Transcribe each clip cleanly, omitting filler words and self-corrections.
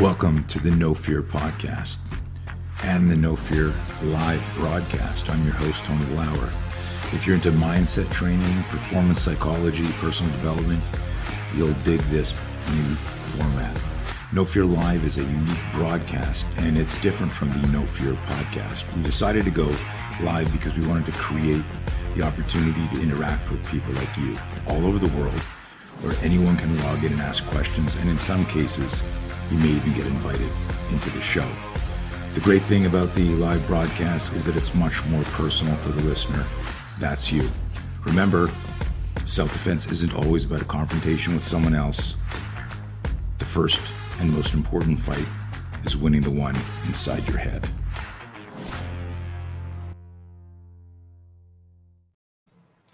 Welcome to the No Fear podcast and the No Fear live broadcast. I'm your host, Tony Lauer. If you're into mindset training, performance psychology, personal development, you'll dig this new format. No Fear Live is a unique broadcast, and it's different from the No Fear podcast. We decided to go live because we wanted to create the opportunity to interact with people like you all over the world, where anyone can log in and ask questions, and in some cases, you may even get invited into the show. The great thing about the live broadcast is that it's much more personal for the listener. That's you. Remember, self-defense isn't always about a confrontation with someone else. The first and most important fight is winning the one inside your head.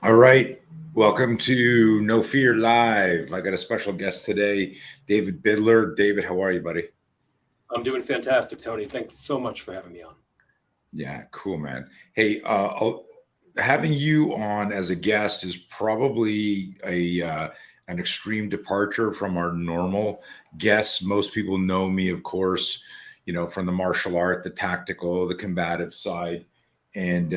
All right. Welcome to No Fear Live. I got a special guest today, David Bidler. David, how are you, buddy? I'm doing fantastic, Tony. Thanks so much for having me on. Yeah, cool, man. Hey, having you on as a guest is probably an extreme departure from our normal guests. Most people know me, of course, from the martial art, the tactical, the combative side, and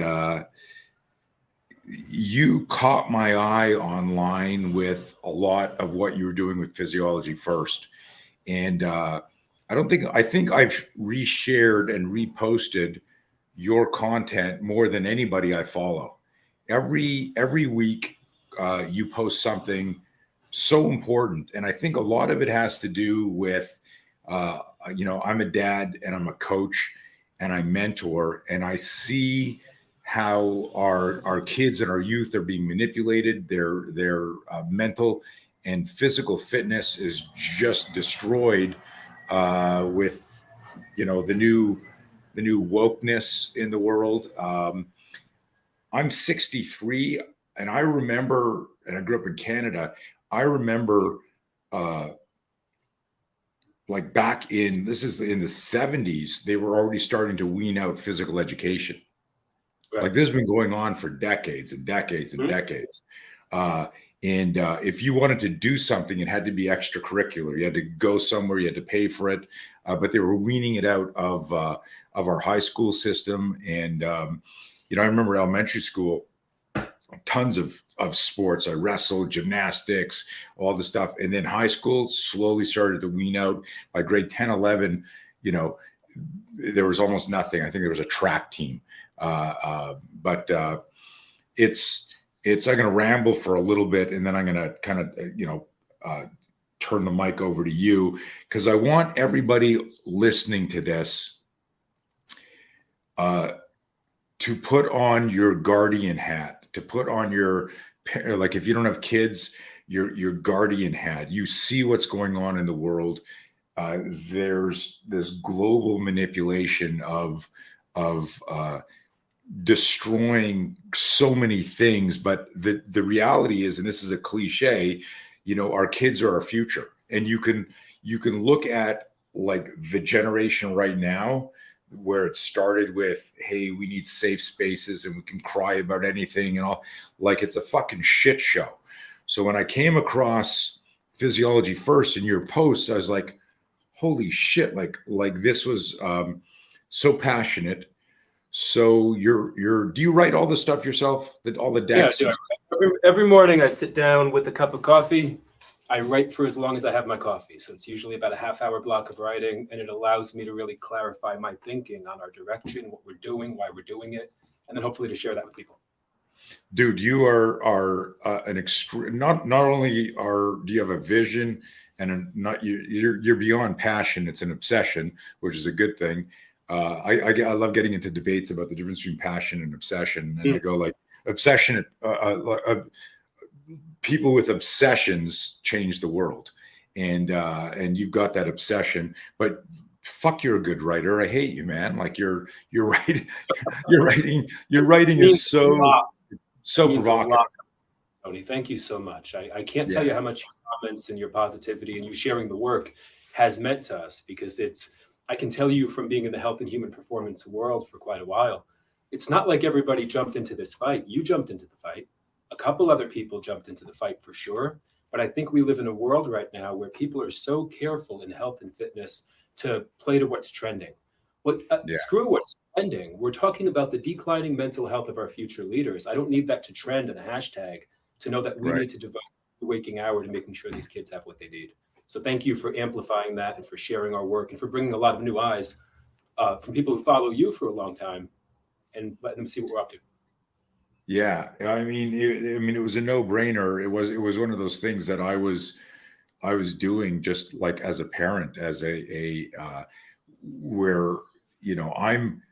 you caught my eye online with a lot of what you were doing with Physiology First. And I think I've reshared and reposted your content more than anybody I follow. Every week you post something so important. And I think a lot of it has to do with, I'm a dad and I'm a coach and I mentor, and I see how our kids and our youth are being manipulated. Their mental and physical fitness is just destroyed with the new wokeness in the world. I'm 63, and I remember, and I grew up in Canada. I remember like back in the 70s, they were already starting to wean out physical education. Right. Like this has been going on for decades and decades and decades. And if you wanted to do something, it had to be extracurricular. You had to go somewhere, you had to pay for it. But they were weaning it out of our high school system. And, I remember elementary school, tons of sports. I wrestled, gymnastics, all the stuff. And then high school slowly started to wean out. By grade 10, 11, there was almost nothing. I think there was a track team. But it's I'm going to ramble for a little bit, and then I'm going to kind of, turn the mic over to you, because I want everybody listening to this to put on your guardian hat, to put on your, like, if you don't have kids, your guardian hat. You see what's going on in the world. There's this global manipulation of destroying so many things, but the reality is, and this is a cliche, our kids are our future. And you can look at like the generation right now, where it started with, hey, we need safe spaces and we can cry about anything and all, like it's a fucking shit show. So when I came across Physiology First in your posts, I was like, holy shit, like this was so passionate. So do you write all the stuff yourself, all the decks? Yeah, every morning I sit down with a cup of coffee. I write for as long as I have my coffee. So it's usually about a half-hour block of writing, and it allows me to really clarify my thinking on our direction, what we're doing, why we're doing it, and then hopefully to share that with people. Dude, you are an extreme. Not only do you have a vision, and you're beyond passion. It's an obsession, which is a good thing. I love getting into debates about the difference between passion and obsession. And I go like, obsession, people with obsessions change the world. And you've got that obsession, but fuck, you're a good writer. I hate you, man. Like you're writing, your writing is so provocative. Tony, thank you so much. I can't tell you how much your comments and your positivity and you sharing the work has meant to us, because I can tell you from being in the health and human performance world for quite a while, it's not like everybody jumped into this fight. You jumped into the fight. A couple other people jumped into the fight for sure. But I think we live in a world right now where people are so careful in health and fitness to play to what's trending. Yeah. Screw what's trending. We're talking about the declining mental health of our future leaders. I don't need that to trend and a hashtag to know that we Right. need to devote the waking hour to making sure these kids have what they need. So thank you for amplifying that and for sharing our work and for bringing a lot of new eyes from people who follow you for a long time and letting them see what we're up to. Yeah. I mean, it was a no-brainer. It was one of those things that I was doing just like as a parent, as where, I'm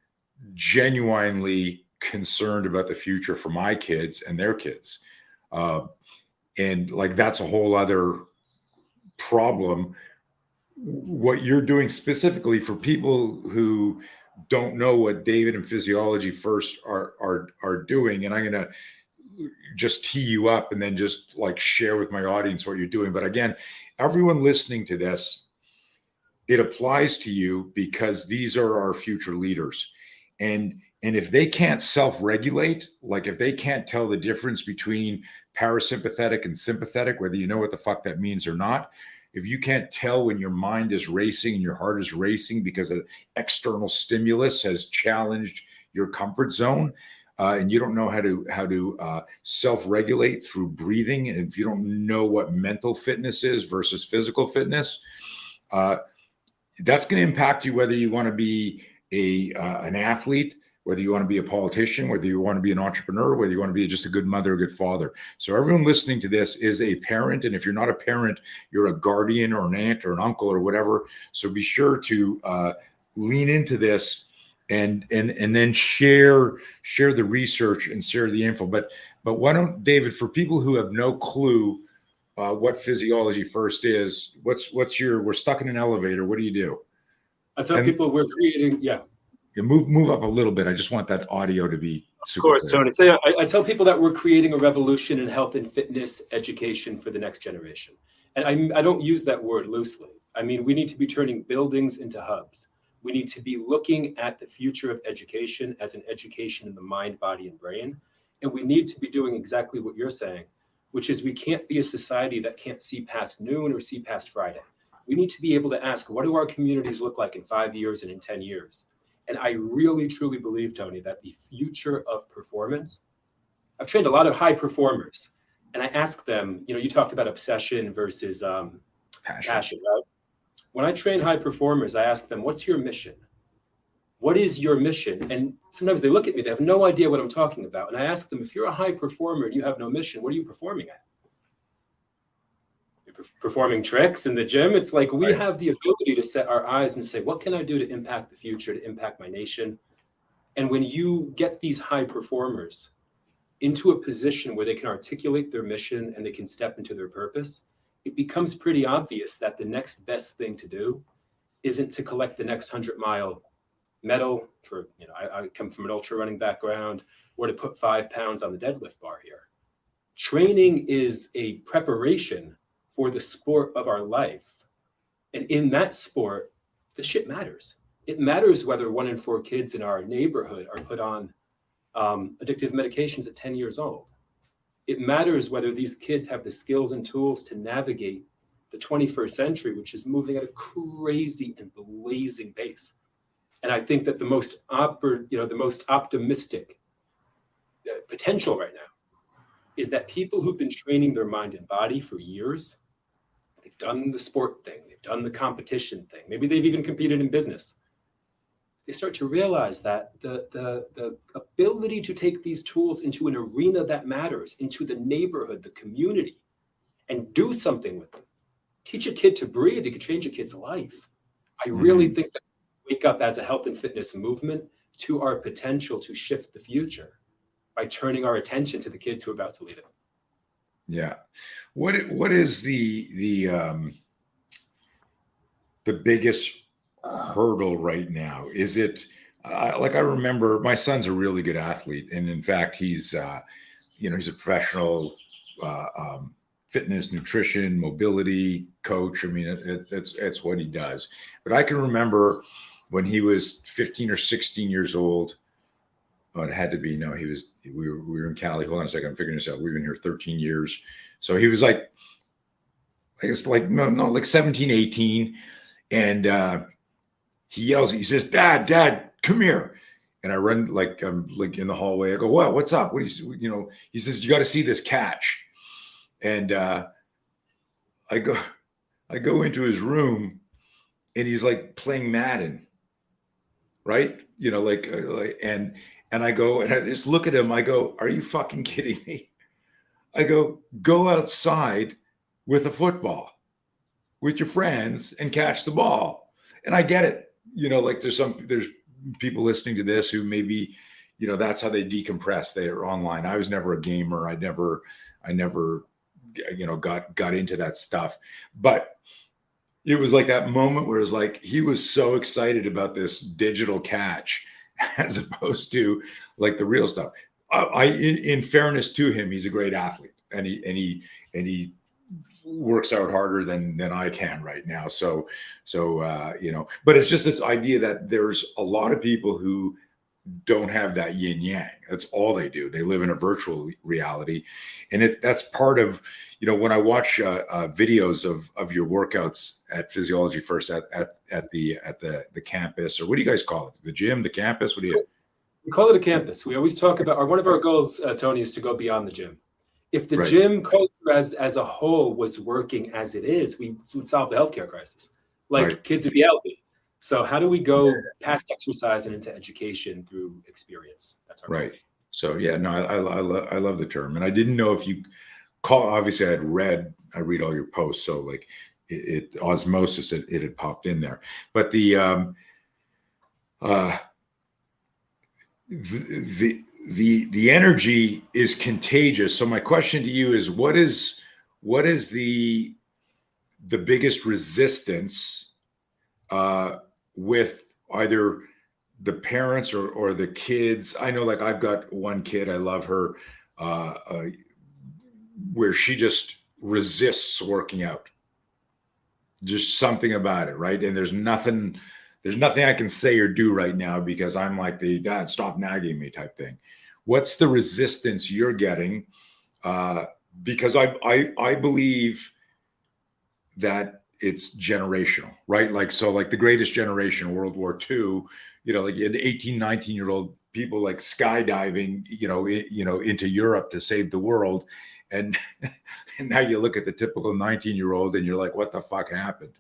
genuinely concerned about the future for my kids and their kids. Uh, and like, that's a whole other problem. What you're doing specifically for people who don't know what David and Physiology First are doing, and I'm going to just tee you up and then just like share with my audience what you're doing. But again, everyone listening to this, it applies to you because these are our future leaders. And if they can't self-regulate, like if they can't tell the difference between parasympathetic and sympathetic, whether you know what the fuck that means or not, if you can't tell when your mind is racing and your heart is racing because an external stimulus has challenged your comfort zone, and you don't know how to self-regulate through breathing, and if you don't know what mental fitness is versus physical fitness, that's going to impact you whether you want to be an athlete, whether you want to be a politician, whether you want to be an entrepreneur, whether you want to be just a good mother, a good father. So everyone listening to this is a parent. And if you're not a parent, you're a guardian or an aunt or an uncle or whatever. So be sure to lean into this and then share the research and share the info. But why don't, David, for people who have no clue what Physiology First is, we're stuck in an elevator. What do you do? I tell people we're creating, You move up a little bit. I just want that audio to be super Of course, clear. Tony. So I tell people that we're creating a revolution in health and fitness education for the next generation. And I don't use that word loosely. I mean, we need to be turning buildings into hubs. We need to be looking at the future of education as an education in the mind, body, and brain. And we need to be doing exactly what you're saying, which is we can't be a society that can't see past noon or see past Friday. We need to be able to ask, what do our communities look like in 5 years and in 10 years? And I really, truly believe, Tony, that the future of performance, I've trained a lot of high performers, and I ask them, you talked about obsession versus passion, right? When I train high performers, I ask them, what's your mission? What is your mission? And sometimes they look at me, they have no idea what I'm talking about. And I ask them, if you're a high performer and you have no mission, what are you performing at? Performing tricks in the gym. It's like we have the ability to set our eyes and say, what can I do to impact the future, to impact my nation? And when you get these high performers into a position where they can articulate their mission and they can step into their purpose, it becomes pretty obvious that the next best thing to do isn't to collect the next 100-mile medal for, I come from an ultra running background, or to put 5 pounds on the deadlift bar here. Training is a preparation for the sport of our life. And in that sport, the shit matters. It matters whether 1 in 4 kids in our neighborhood are put on addictive medications at 10 years old. It matters whether these kids have the skills and tools to navigate the 21st century, which is moving at a crazy and blazing pace. And I think that the most optimistic potential right now is that people who've been training their mind and body for years, they've done the sport thing, they've done the competition thing, maybe they've even competed in business. They start to realize that the ability to take these tools into an arena that matters, into the neighborhood, the community, and do something with them. Teach a kid to breathe, it could change a kid's life. I really think that we wake up as a health and fitness movement to our potential to shift the future by turning our attention to the kids who are about to lead it. Yeah. What is the biggest hurdle right now? Is it like, I remember my son's a really good athlete, and in fact he's he's a professional fitness, nutrition, mobility coach. I mean, it's what he does. But I can remember when he was 15 or 16 years old. Oh, it had to be. No, we were in Cali. Hold on a second. I'm figuring this out. We've been here 13 years. So he was like, I guess like, no, like 17, 18. And he yells, he says, Dad, come here. And I run, like, I'm like in the hallway. I go, what's up? What is, he says, you got to see this catch. And I go into his room, and he's like playing Madden, right? And I go, and I just look at him. I go, are you fucking kidding me? I go outside with a football with your friends and catch the ball. And I get it. Like there's people listening to this who maybe, that's how they decompress. They are online. I was never a gamer. I never, got into that stuff. But it was like that moment where it was like, he was so excited about this digital catch as opposed to like the real stuff. In fairness to him, he's a great athlete, and he works out harder than I can right now. So but it's just this idea that there's a lot of people who don't have that yin yang. That's all they do. They live in a virtual reality, and that's part of, when I watch videos of your workouts at Physiology First at the campus, or what do you guys call it? The gym, the campus? What do you? We call it a campus. We always talk about one of our goals, Tony, is to go beyond the gym. If the Right. gym culture as a whole was working as it is, we would solve the healthcare crisis. Like Right. kids would be healthy. So how do we go past exercise and into education through experience? That's our Right. goal. So yeah, no, I love the term, and I didn't know if you call. Obviously, I read all your posts, so like it osmosis, it had popped in there. But the energy is contagious. So my question to you is, what is the biggest resistance with either the parents or the kids? I know, like, I've got one kid, I love her, where she just resists working out. Just something about it, right? And there's nothing I can say or do right now because I'm like the dad, stop nagging me type thing. What's the resistance you're getting? Because I believe that it's generational, right? Like, so like the greatest generation, World War II, like you had 18, 19-year-old people like skydiving, into Europe to save the world. And now you look at the typical 19-year-old and you're like, what the fuck happened?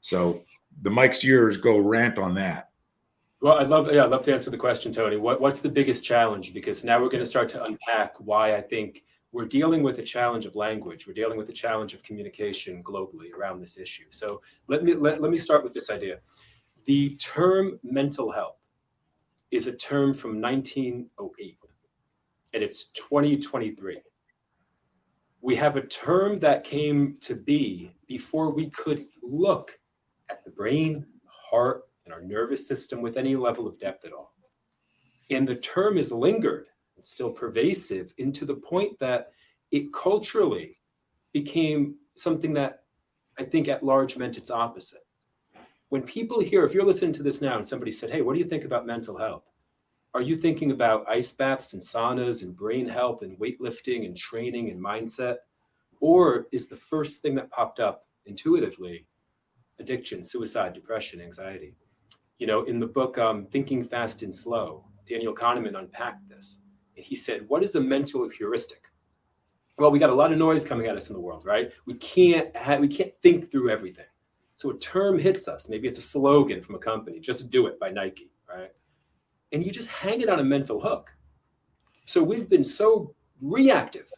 So the mic's yours, go rant on that. Well, I'd love to answer the question, Tony. What's the biggest challenge? Because now we're going to start to unpack why I think we're dealing with a challenge of language. We're dealing with a challenge of communication globally around this issue. So let me start with this idea. The term mental health is a term from 1908, and it's 2023. We have a term that came to be before we could look at the brain, heart, and our nervous system with any level of depth at all. And the term is lingered and still pervasive into the point that it culturally became something that I think at large meant its opposite. When people hear, if you're listening to this now and somebody said, hey, what do you think about mental health? Are you thinking about ice baths and saunas and brain health and weightlifting and training and mindset? Or is the first thing that popped up intuitively addiction, suicide, depression, anxiety? In the book, Thinking Fast and Slow, Daniel Kahneman unpacked this. And he said, what is a mental heuristic? Well, we got a lot of noise coming at us in the world, right? We can't think through everything. So a term hits us. Maybe it's a slogan from a company, just do it by Nike, right? And you just hang it on a mental hook. So we've been so reactive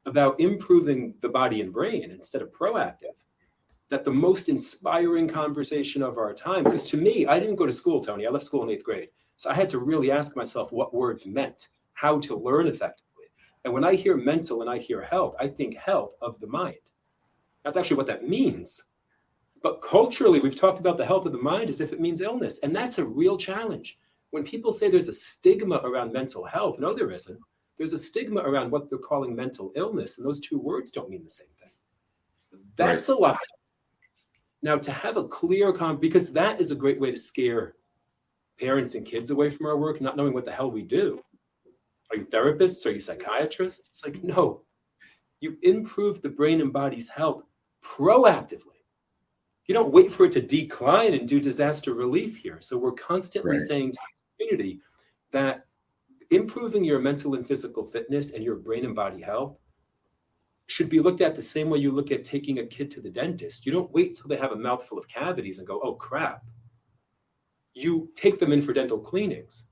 about improving the body and brain instead of proactive, that the most inspiring conversation of our time, because to me, I didn't go to school, Tony. I left school in 8th grade. So I had to really ask myself what words meant, how to learn effectively. And when I hear mental and I hear health, I think health of the mind. That's actually what that means. But culturally, we've talked about the health of the mind as if it means illness. And that's a real challenge. When people say there's a stigma around mental health, no, there isn't. There's a stigma around what they're calling mental illness. And those two words don't mean the same thing. That's right. A lot. Now, to have a clear because that is a great way to scare parents and kids away from our work, not knowing what the hell we do. Are you therapists? Are you psychiatrists? It's like, no, you improve the brain and body's health proactively. You don't wait for it to decline and do disaster relief here. So we're constantly Right. saying to the community that improving your mental and physical fitness and your brain and body health should be looked at the same way you look at taking a kid to the dentist. You don't wait till they have a mouthful of cavities and go, oh crap. You take them in for dental cleanings.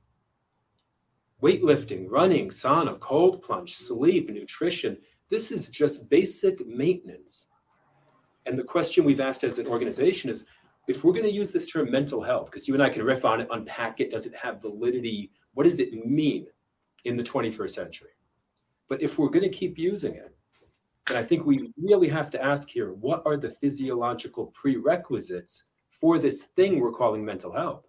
Weightlifting, running, sauna, cold plunge, sleep, nutrition. This is just basic maintenance. And the question we've asked as an organization is, if we're going to use this term mental health, because you and I can riff on it, unpack it, does it have validity? What does it mean in the 21st century? But if we're going to keep using it, then I think we really have to ask here, what are the physiological prerequisites for this thing we're calling mental health?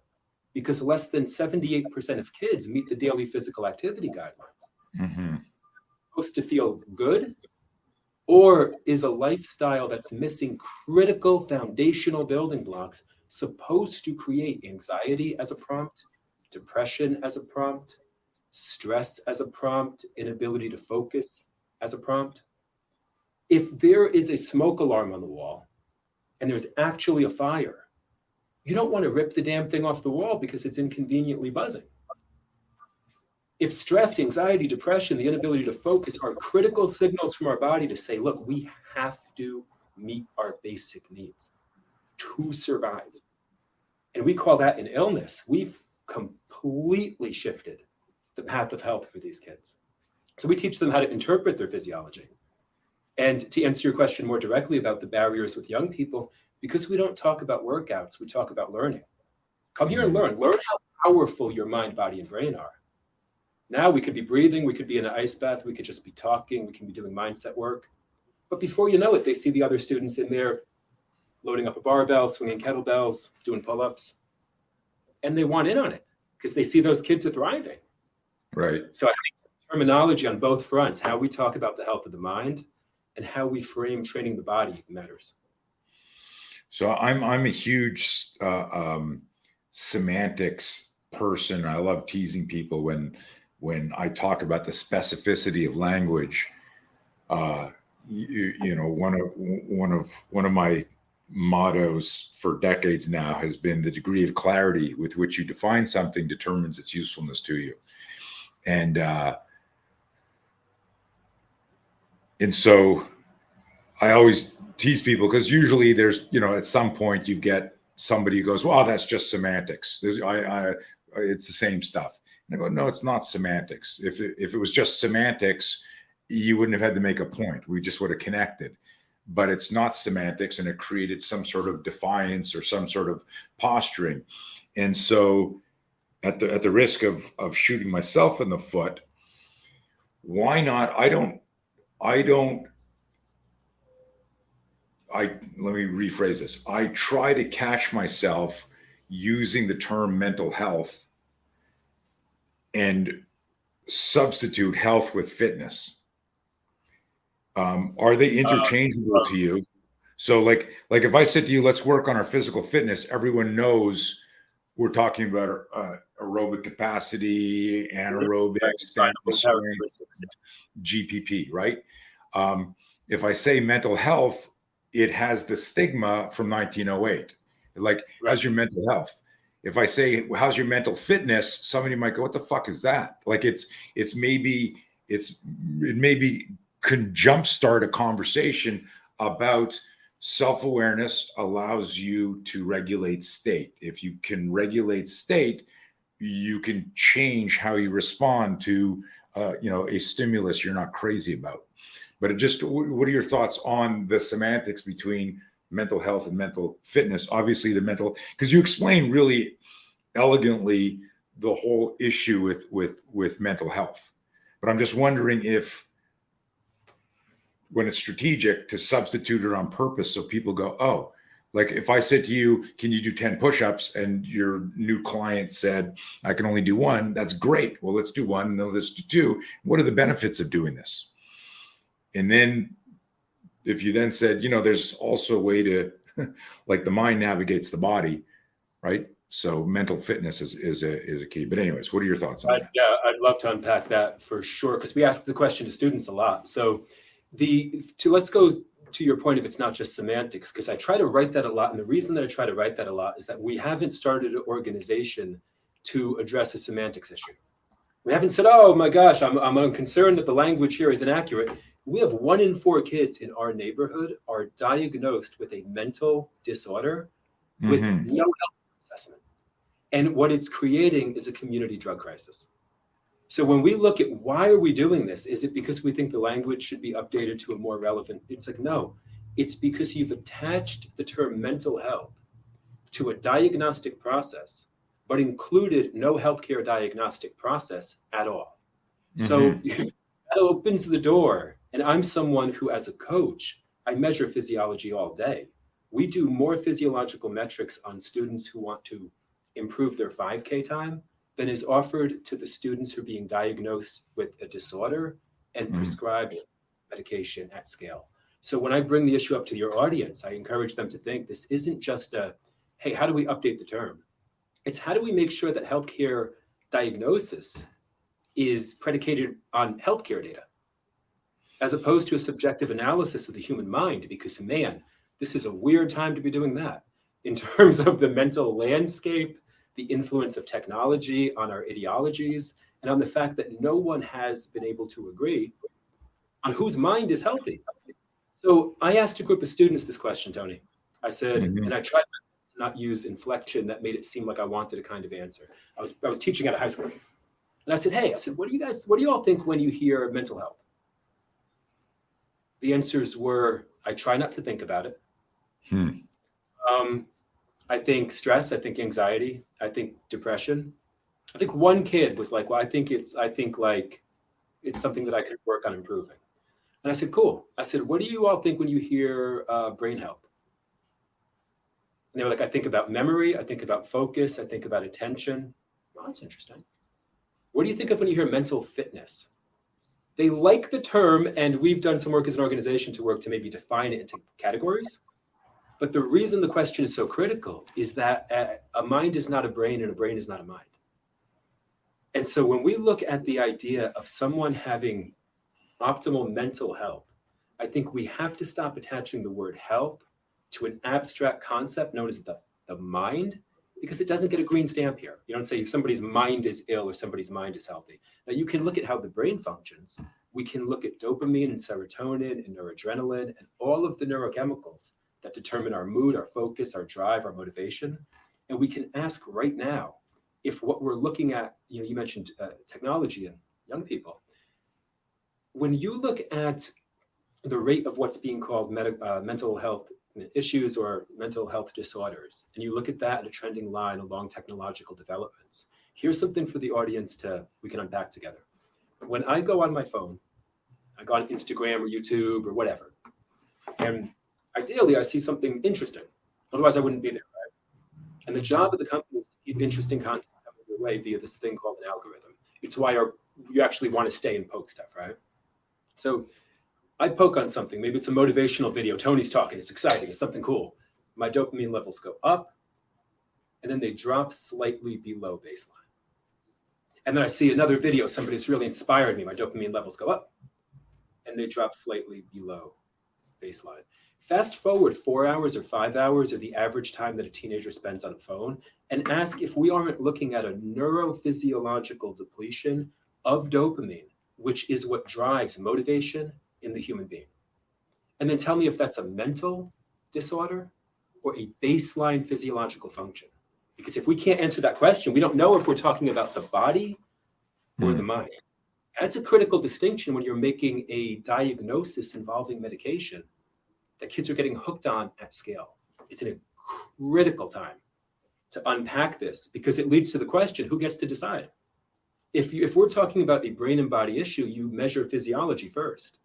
Because less than 78% of kids meet the daily physical activity guidelines. Mm-hmm. Supposed to feel good? Or is a lifestyle that's missing critical foundational building blocks supposed to create anxiety as a prompt, depression as a prompt, stress as a prompt, inability to focus as a prompt? If there is a smoke alarm on the wall and there's actually a fire, you don't want to rip the damn thing off the wall because it's inconveniently buzzing. If stress, anxiety, depression, the inability to focus are critical signals from our body to say, look, we have to meet our basic needs to survive. And we call that an illness. We've completely shifted the path of health for these kids. So we teach them how to interpret their physiology. And to answer your question more directly about the barriers with young people, because we don't talk about workouts, we talk about learning. Come here and learn. Learn how powerful your mind, body, and brain are. Now we could be breathing, we could be in an ice bath, we could just be talking, we can be doing mindset work. But before you know it, they see the other students in there loading up a barbell, swinging kettlebells, doing pull-ups, and they want in on it because they see those kids are thriving. Right. So I think terminology on both fronts, how we talk about the health of the mind and how we frame training the body matters. So I'm a huge semantics person. I love teasing people when I talk about the specificity of language. You know, one of my mottos for decades now has been the degree of clarity with which you define something determines its usefulness to you. And so I always tease people because usually there's, you know, at some point you get somebody who goes, well, that's just semantics. It's the same stuff. And I go, no, it's not semantics. If it was just semantics, you wouldn't have had to make a point. We just would have connected. But it's not semantics, and it created some sort of defiance or some sort of posturing. And so at the risk of shooting myself in the foot, why not? Let me rephrase this. I try to catch myself using the term mental health and substitute health with fitness. Are they interchangeable to you? So like if I said to you, let's work on our physical fitness, everyone knows we're talking about aerobic capacity, anaerobics, GPP, right? If I say mental health, it has the stigma from 1908. Like, how's your mental health? If I say, how's your mental fitness? Somebody might go, what the fuck is that? Like it maybe can jumpstart a conversation about self-awareness allows you to regulate state. If you can regulate state, you can change how you respond to a stimulus you're not crazy about. But what are your thoughts on the semantics between mental health and mental fitness? Obviously because you explain really elegantly the whole issue with mental health. But I'm just wondering if, when it's strategic, to substitute it on purpose so people go, oh, like if I said to you, can you do 10 push-ups? And your new client said, I can only do one. That's great. Well, let's do one. And then let's do two. What are the benefits of doing this? And then if you then said, there's also a way to, like the mind navigates the body, right? So mental fitness is a key. But anyways, what are your thoughts on that? Yeah, I'd love to unpack that for sure, because we ask the question to students a lot. So let's go to your point, if it's not just semantics, because I try to write that a lot. And the reason that I try to write that a lot is that we haven't started an organization to address a semantics issue. We haven't said, oh my gosh, I'm concerned that the language here is inaccurate. We have 1 in 4 kids in our neighborhood are diagnosed with a mental disorder with no health assessment. And what it's creating is a community drug crisis. So when we look at why are we doing this, is it because we think the language should be updated to a more relevant? It's like, no, it's because you've attached the term mental health to a diagnostic process, but included no healthcare diagnostic process at all. So that opens the door. And I'm someone who, as a coach, I measure physiology all day. We do more physiological metrics on students who want to improve their 5K time than is offered to the students who are being diagnosed with a disorder and prescribed medication at scale. So when I bring the issue up to your audience, I encourage them to think this isn't just a, hey, how do we update the term? It's how do we make sure that healthcare diagnosis is predicated on healthcare data, as opposed to a subjective analysis of the human mind, because man, this is a weird time to be doing that in terms of the mental landscape, the influence of technology on our ideologies, and on the fact that no one has been able to agree on whose mind is healthy. So I asked a group of students this question, Tony. I said, and I tried to not use inflection that made it seem like I wanted a kind of answer. I was teaching at a high school. And I said, hey, what do you all think when you hear mental health? The answers were, I try not to think about it. I think stress, I think anxiety, I think depression. I think one kid was like, well, I think it's something that I could work on improving. And I said, cool. I said, what do you all think when you hear brain health? And they were like, I think about memory, I think about focus, I think about attention. Well, that's interesting. What do you think of when you hear mental fitness? They like the term, and we've done some work as an organization to work to maybe define it into categories. But the reason the question is so critical is that a mind is not a brain and a brain is not a mind. And so when we look at the idea of someone having optimal mental health, I think we have to stop attaching the word health to an abstract concept known as the mind, because it doesn't get a green stamp here. You don't say somebody's mind is ill or somebody's mind is healthy. Now you can look at how the brain functions. We can look at dopamine and serotonin and noradrenaline and all of the neurochemicals that determine our mood, our focus, our drive, our motivation. And we can ask right now if what we're looking at, you mentioned technology and young people. When you look at the rate of what's being called mental health issues or mental health disorders, and you look at that in a trending line along technological developments, here's something for the audience we can unpack together. When I go on my phone, I go on Instagram or YouTube or whatever, and ideally I see something interesting. Otherwise I wouldn't be there, right? And the job of the company is to keep interesting content coming your way via this thing called an algorithm. It's why you actually want to stay and poke stuff, right? So I poke on something. Maybe it's a motivational video. Tony's talking. It's exciting. It's something cool. My dopamine levels go up, and then they drop slightly below baseline. And then I see another video. Somebody's really inspired me. My dopamine levels go up, and they drop slightly below baseline. Fast forward 4 hours or 5 hours or the average time that a teenager spends on a phone, and ask if we aren't looking at a neurophysiological depletion of dopamine, which is what drives motivation in the human being. And then tell me if that's a mental disorder or a baseline physiological function. Because if we can't answer that question, we don't know if we're talking about the body or the mind. That's a critical distinction when you're making a diagnosis involving medication that kids are getting hooked on at scale. It's a critical time to unpack this, because it leads to the question, who gets to decide? If we're talking about a brain and body issue, you measure physiology first.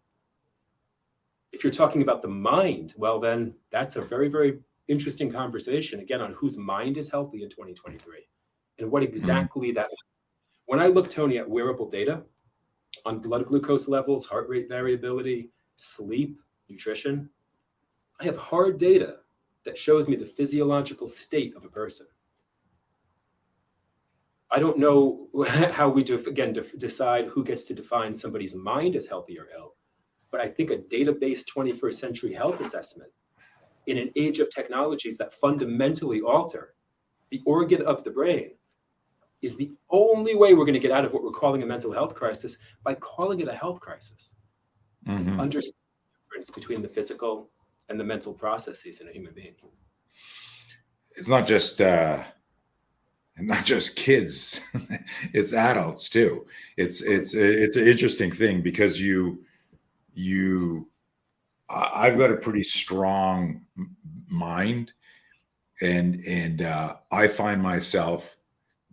If you're talking about the mind, well, then that's a very, very interesting conversation, again, on whose mind is healthy in 2023 and what exactly that is. When I look, Tony, at wearable data on blood glucose levels, heart rate variability, sleep, nutrition, I have hard data that shows me the physiological state of a person. I don't know how we decide who gets to define somebody's mind as healthy or ill. But I think a database 21st century health assessment in an age of technologies that fundamentally alter the organ of the brain is the only way we're going to get out of what we're calling a mental health crisis, by calling it a health crisis. Mm-hmm. Understand the difference between the physical and the mental processes in a human being. It's not just kids; it's adults too. It's an interesting thing because I've got a pretty strong mind, and I find myself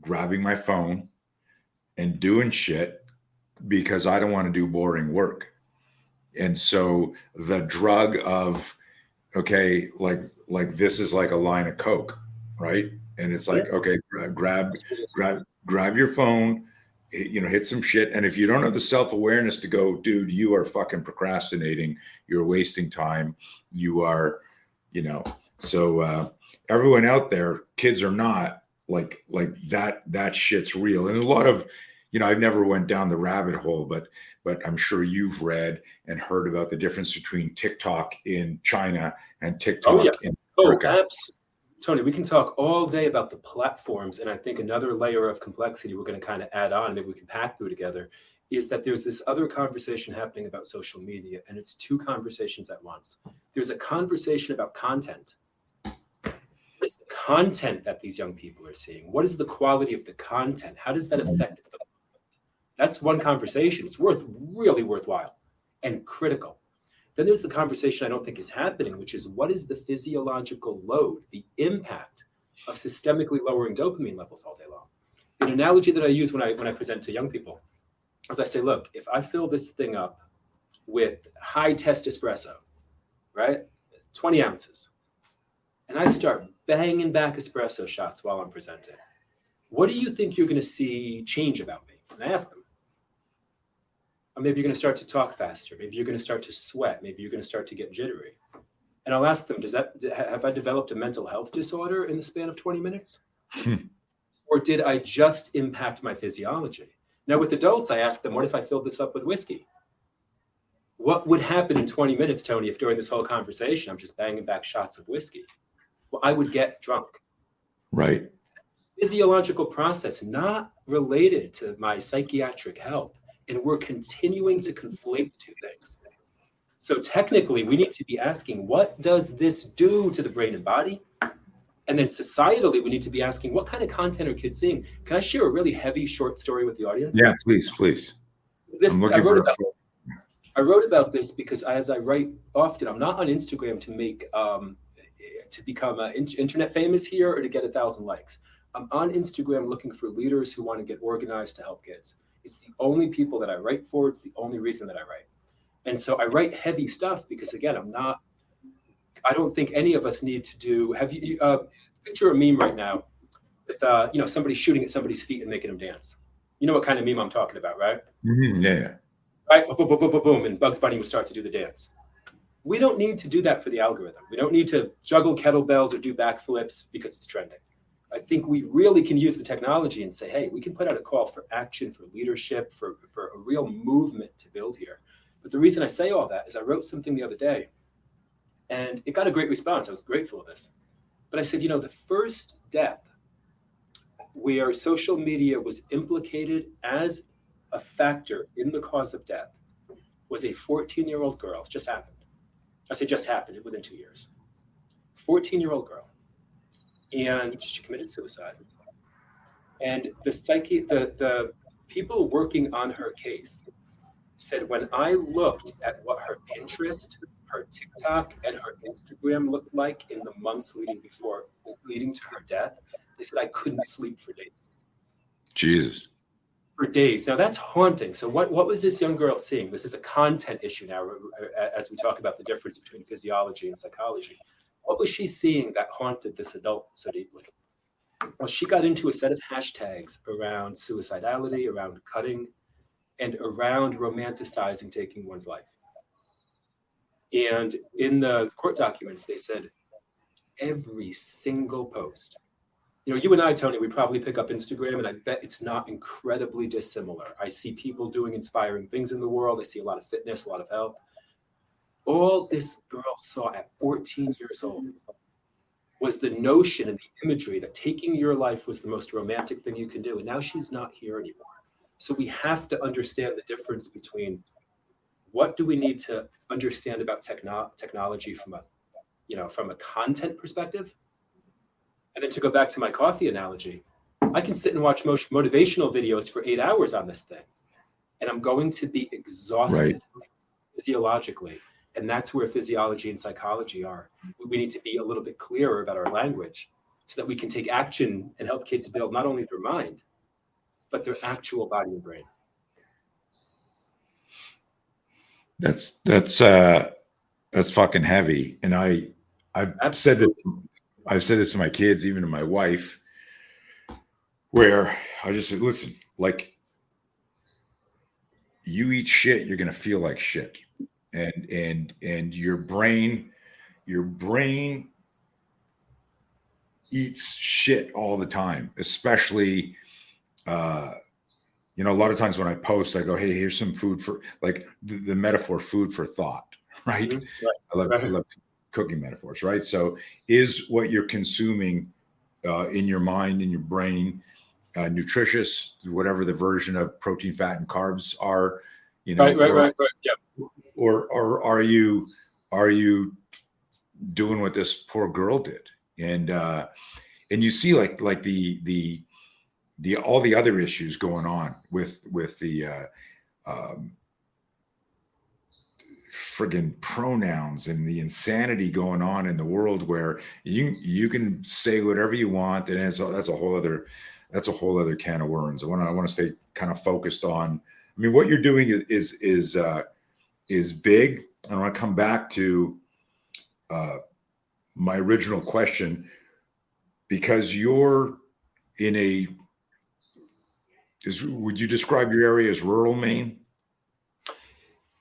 grabbing my phone and doing shit because I don't want to do boring work. And so the drug of, okay, like this is like a line of Coke, right? And it's like, okay, grab your phone, hit some shit. And if you don't have the self-awareness to go, dude, you are fucking procrastinating, you're wasting time, you are, so everyone out there, kids or not, like that shit's real. And a lot of, I've never went down the rabbit hole, but I'm sure you've read and heard about the difference between TikTok in China and TikTok in America. Absolutely. Tony, we can talk all day about the platforms. And I think another layer of complexity we're going to kind of add on, maybe we can pack through together, is that there's this other conversation happening about social media, and it's two conversations at once. There's a conversation about content. What is the content that these young people are seeing? What is the quality of the content? How does that affect them? That's one conversation. It's really worthwhile and critical. Then there's the conversation I don't think is happening, which is what is the physiological load, the impact of systemically lowering dopamine levels all day long? An analogy that I use when I present to young people is I say, look, if I fill this thing up with high test espresso, right, 20 ounces, and I start banging back espresso shots while I'm presenting, what do you think you're going to see change about me? And I ask them. Maybe you're going to start to talk faster. Maybe you're going to start to sweat. Maybe you're going to start to get jittery. And I'll ask them, have I developed a mental health disorder in the span of 20 minutes? Or did I just impact my physiology? Now with adults, I ask them, what if I filled this up with whiskey? What would happen in 20 minutes, Tony, if during this whole conversation, I'm just banging back shots of whiskey? Well, I would get drunk. Right. Physiological process, not related to my psychiatric health. And we're continuing to conflate the two things. So technically, we need to be asking, what does this do to the brain and body? And then societally, we need to be asking, what kind of content are kids seeing? Can I share a really heavy short story with the audience? Yeah, please. I wrote about this because as I write often, I'm not on Instagram to become internet famous here or to get 1,000 likes. I'm on Instagram looking for leaders who want to get organized to help kids. It's the only people that I write for. It's the only reason that I write. And so I write heavy stuff because, again, I don't think any of us need to do, picture a meme right now with, somebody shooting at somebody's feet and making them dance. You know what kind of meme I'm talking about, right? Mm-hmm, yeah. Right? Boom, boom, boom, boom, boom, and Bugs Bunny would start to do the dance. We don't need to do that for the algorithm. We don't need to juggle kettlebells or do backflips because it's trending. I think we really can use the technology and say, hey, we can put out a call for action, for leadership, for a real movement to build here. But the reason I say all that is I wrote something the other day and it got a great response. I was grateful of this. But I said, the first death where social media was implicated as a factor in the cause of death was a 14-year-old girl. It just happened. I say just happened within 2 years. 14-year-old girl. And she committed suicide. And the people working on her case said, when I looked at what her Pinterest, her TikTok, and her Instagram looked like in the months leading to her death, they said I couldn't sleep for days. Jesus. For days. Now that's haunting. So what was this young girl seeing? This is a content issue now, as we talk about the difference between physiology and psychology. What was she seeing that haunted this adult so deeply? Well, she got into a set of hashtags around suicidality, around cutting, and around romanticizing taking one's life. And in the court documents, they said every single post. You and I, Tony, we probably pick up Instagram, and I bet it's not incredibly dissimilar. I see people doing inspiring things in the world. I see a lot of fitness, a lot of health. All this girl saw at 14 years old was the notion and the imagery that taking your life was the most romantic thing you can do. And now she's not here anymore. So we have to understand the difference between what do we need to understand about technology from a content perspective. And then to go back to my coffee analogy, I can sit and watch motivational videos for 8 hours on this thing, and I'm going to be exhausted physiologically. And that's where physiology and psychology are. We need to be a little bit clearer about our language so that we can take action and help kids build not only their mind, but their actual body and brain. That's fucking heavy. And I've said this to my kids, even to my wife, where I just said, listen, like, you eat shit, you're gonna feel like shit. And your brain eats shit all the time, especially a lot of times when I post, I go, hey, here's some food for, like, the metaphor food for thought, right? Mm-hmm. Right. I love cooking metaphors, right? So is what you're consuming in your mind, in your brain, nutritious, whatever the version of protein, fat, and carbs are, Right. Yeah. Or are you doing what this poor girl did? And you see like the all the other issues going on with the friggin' pronouns and the insanity going on in the world, where you can say whatever you want, and that's a whole other can of worms. I want to stay kind of focused on. I mean, what you're doing is big. I want to come back to my original question, because you're in would you describe your area as rural Maine?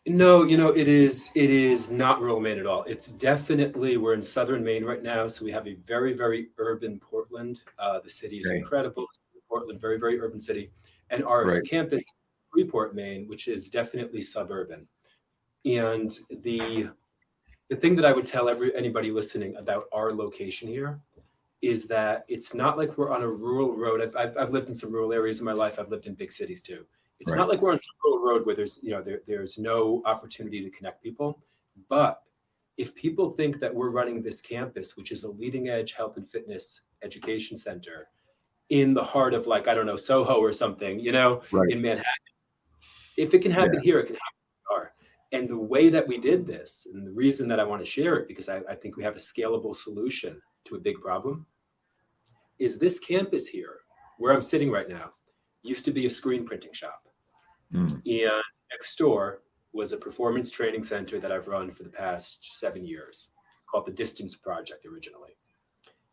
No, it is not rural Maine at all. It's definitely, we're in southern Maine right now, so we have a very, very urban Portland. The city is incredible. Portland, very, very urban city, and our campus, Freeport, Maine, which is definitely suburban. And the thing that I would tell anybody listening about our location here is that it's not like we're on a rural road. I've lived in some rural areas in my life. I've lived in big cities too. It's not like we're on some rural road where there's no opportunity to connect people. But if people think that we're running this campus, which is a leading edge health and fitness education center in the heart of, like, I don't know, Soho or something, in Manhattan, if it can happen here, it can happen here. And the way that we did this, and the reason that I want to share it, because I think we have a scalable solution to a big problem, is this campus here, where I'm sitting right now, used to be a screen printing shop. And next door was a performance training center that I've run for the past 7 years, called the Distance Project originally.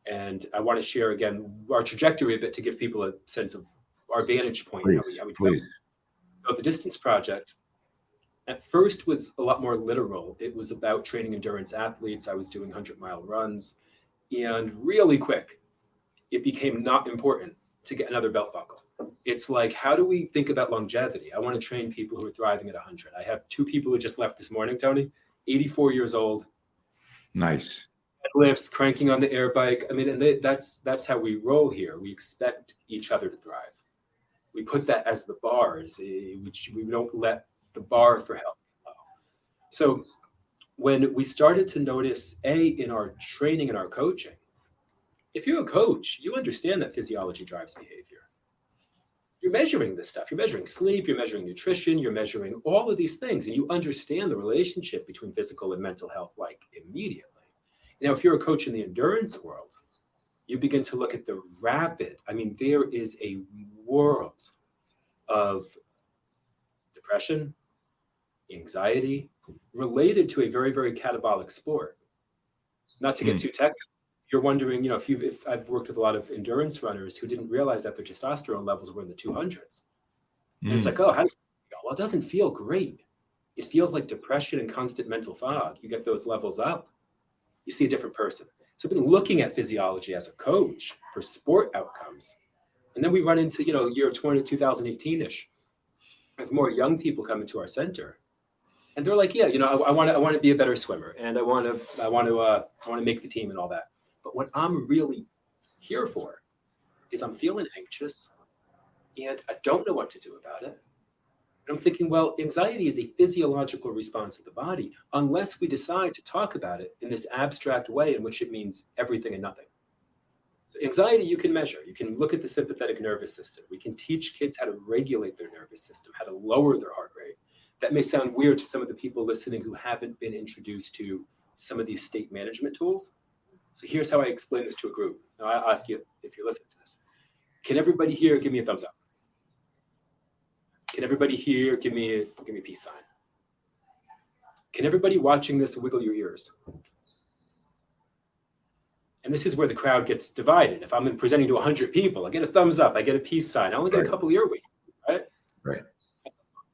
And I want to share again our trajectory a bit to give people a sense of our vantage point. Please. So the Distance Project at first was a lot more literal. It was about training endurance athletes. I was doing 100-mile runs. And really quick, it became not important to get another belt buckle. It's like, how do we think about longevity? I want to train people who are thriving at 100. I have 2 people who just left this morning, Tony, 84 years old. Nice. Lifts, cranking on the air bike. I mean, and that's how we roll here. We expect each other to thrive. We put that as the bars, which we don't let the bar for health be low. So when we started to notice, in our training and our coaching, if you're a coach, you understand that physiology drives behavior. You're measuring this stuff. You're measuring sleep, you're measuring nutrition, you're measuring all of these things, and you understand the relationship between physical and mental health, like, immediately. Now, if you're a coach in the endurance world, you begin to look at the there is a world of depression, anxiety, related to a very, very catabolic sport. Not to get too technical, you're wondering, if I've worked with a lot of endurance runners who didn't realize that their testosterone levels were in the 200s. And it's like, how does it feel? Well, it doesn't feel great. It feels like depression and constant mental fog. You get those levels up, you see a different person. So I've been looking at physiology as a coach for sport outcomes. And then we run into, year 2018-ish. We have more young people coming to our center. And they're like, yeah, I want to be a better swimmer, and I want to make the team and all that. But what I'm really here for is I'm feeling anxious, and I don't know what to do about it. And I'm thinking, well, anxiety is a physiological response of the body, unless we decide to talk about it in this abstract way in which it means everything and nothing. So anxiety, you can measure. You can look at the sympathetic nervous system. We can teach kids how to regulate their nervous system, how to lower their heart rate. That may sound weird to some of the people listening who haven't been introduced to some of these state management tools. So here's how I explain this to a group. Now I'll ask you if you're listening to this. Can everybody here give me a thumbs up? Can everybody here give me a peace sign? Can everybody watching this wiggle your ears? And this is where the crowd gets divided. If I'm presenting to 100 people, I get a thumbs up, I get a peace sign. I only get a couple earwigs, right? Right.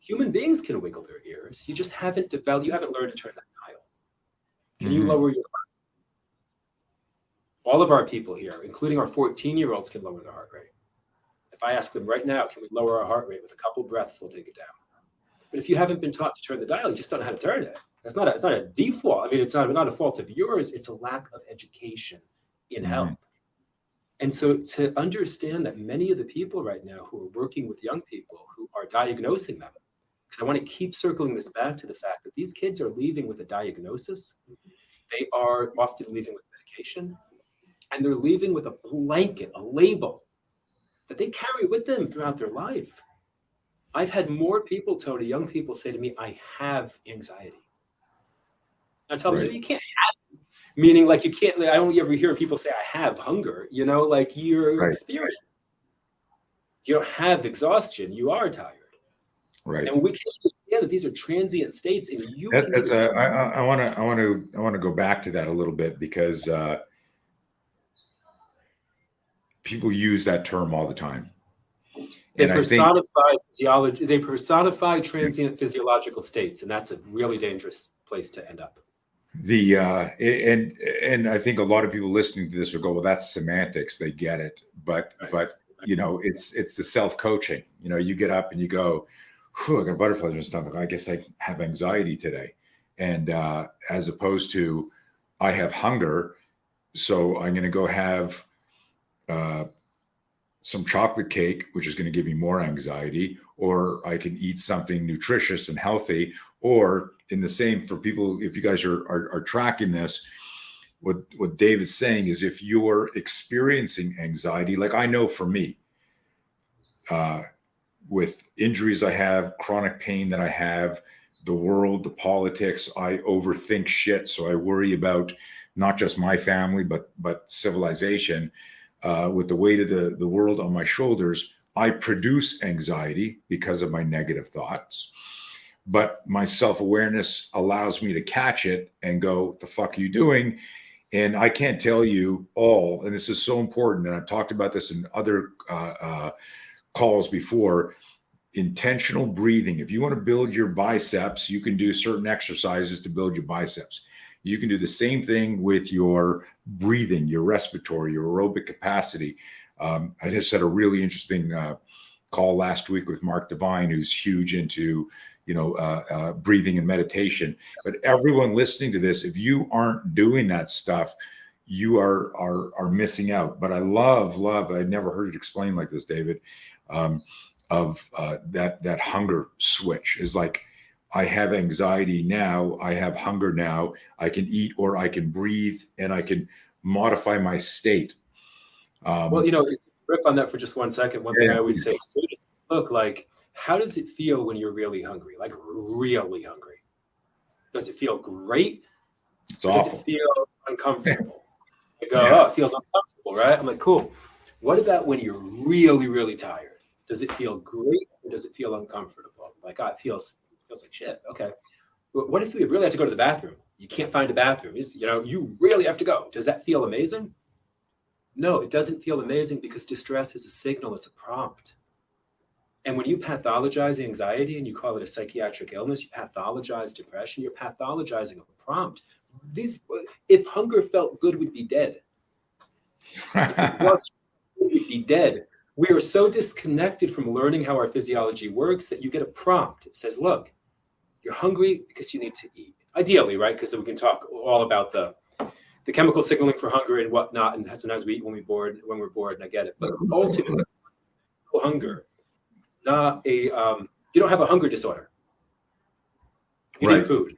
Human beings can wiggle their ears. You just haven't developed, you haven't learned to turn that dial. Can you lower your heart? All of our people here, including our 14-year-olds, can lower their heart rate. If I ask them right now, can we lower our heart rate with a couple breaths, they'll take it down. But if you haven't been taught to turn the dial, you just don't know how to turn it. It's not a default. I mean, it's not a fault of yours. It's a lack of education in health. And so to understand that many of the people right now who are working with young people who are diagnosing them, because I want to keep circling this back to the fact that these kids are leaving with a diagnosis. They are often leaving with medication, and they're leaving with a blanket, a label that they carry with them throughout their life. I've had more people, Tony, young people say to me, I have anxiety. I tell them, you can't have it. Meaning like you can't, I only ever hear people say, I have hunger, like you're experiencing. You don't have exhaustion, you are tired. Right. And we can understand that these are transient states, and I want to go back to that a little bit because people use that term all the time. They personify physiology. They personify transient physiological states, and that's a really dangerous place to end up. And I think a lot of people listening to this will go, well, that's semantics. They get it, but it's the self-coaching. You get up and you go, I got butterflies in my stomach. I guess I have anxiety today. And as opposed to I have hunger, so I'm going to go have some chocolate cake, which is going to give me more anxiety, or I can eat something nutritious and healthy, or in the same for people, if you guys are tracking this, what David's saying is if you're experiencing anxiety, like I know for me, with injuries I have, chronic pain that I have, the world, the politics, I overthink shit. So I worry about not just my family, but civilization. With the weight of the world on my shoulders, I produce anxiety because of my negative thoughts. But my self-awareness allows me to catch it and go, the fuck are you doing? And I can't tell you all, and this is so important, and I've talked about this in other calls before, intentional breathing. If you want to build your biceps, you can do certain exercises to build your biceps. You can do the same thing with your breathing, your respiratory, your aerobic capacity. I just had a really interesting call last week with Mark Devine, who's huge into breathing and meditation. But everyone listening to this, if you aren't doing that stuff, you are missing out. But I love, I'd never heard it explained like this, David, of that hunger switch is like, I have anxiety now, I have hunger now, I can eat or I can breathe and I can modify my state. Riff on that for just 1 second. One thing I always say to students, look, like, how does it feel when you're really hungry? Like really hungry? Does it feel great? It's awful. Does it feel uncomfortable? I go, it feels uncomfortable, right? I'm like, cool. What about when you're really, really tired? Does it feel great or does it feel uncomfortable? Like, it feels like shit. Okay. What if we really have to go to the bathroom? You can't find a bathroom. You really have to go. Does that feel amazing? No, it doesn't feel amazing because distress is a signal. It's a prompt. And when you pathologize anxiety and you call it a psychiatric illness, you pathologize depression, you're pathologizing a prompt. If hunger felt good, we'd be dead. If exhaustion would be dead. We are so disconnected from learning how our physiology works that you get a prompt. It says, look, You're hungry because you need to eat. Ideally, right? Because we can talk all about the chemical signaling for hunger and whatnot, and sometimes we eat when we're bored, and I get it. But ultimately, hunger is not a you don't have a hunger disorder. You Right. need food.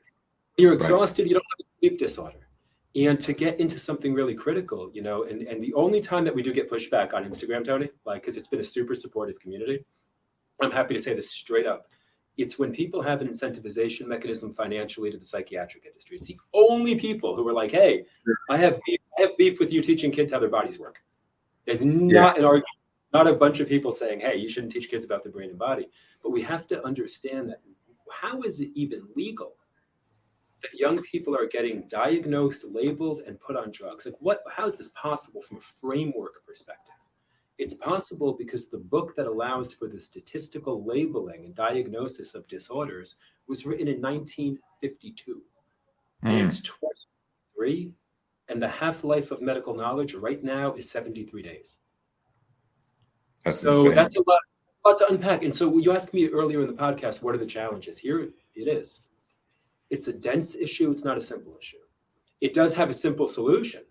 You're exhausted, Right. you don't have a sleep disorder. And to get into something really critical, you know, and the only time that we do get pushback on Instagram, Tony, like, because it's been a super supportive community, I'm happy to say this straight up. It's when people have an incentivization mechanism financially to the psychiatric industry. It's the only people who are like, hey, I have beef with you teaching kids how their bodies work. There's not an argument, not a bunch of people saying, hey, you shouldn't teach kids about the brain and body. But we have to understand that how is it even legal that young people are getting diagnosed, labeled, and put on drugs? Like, how is this possible from a framework perspective? It's possible because the book that allows for the statistical labeling and diagnosis of disorders was written in 1952. And it's 23, and the half-life of medical knowledge right now is 73 days. That's insane. That's a lot to unpack. And so you asked me earlier in the podcast, what are the challenges? Here it is. It's a dense issue. It's not a simple issue. It does have a simple solution.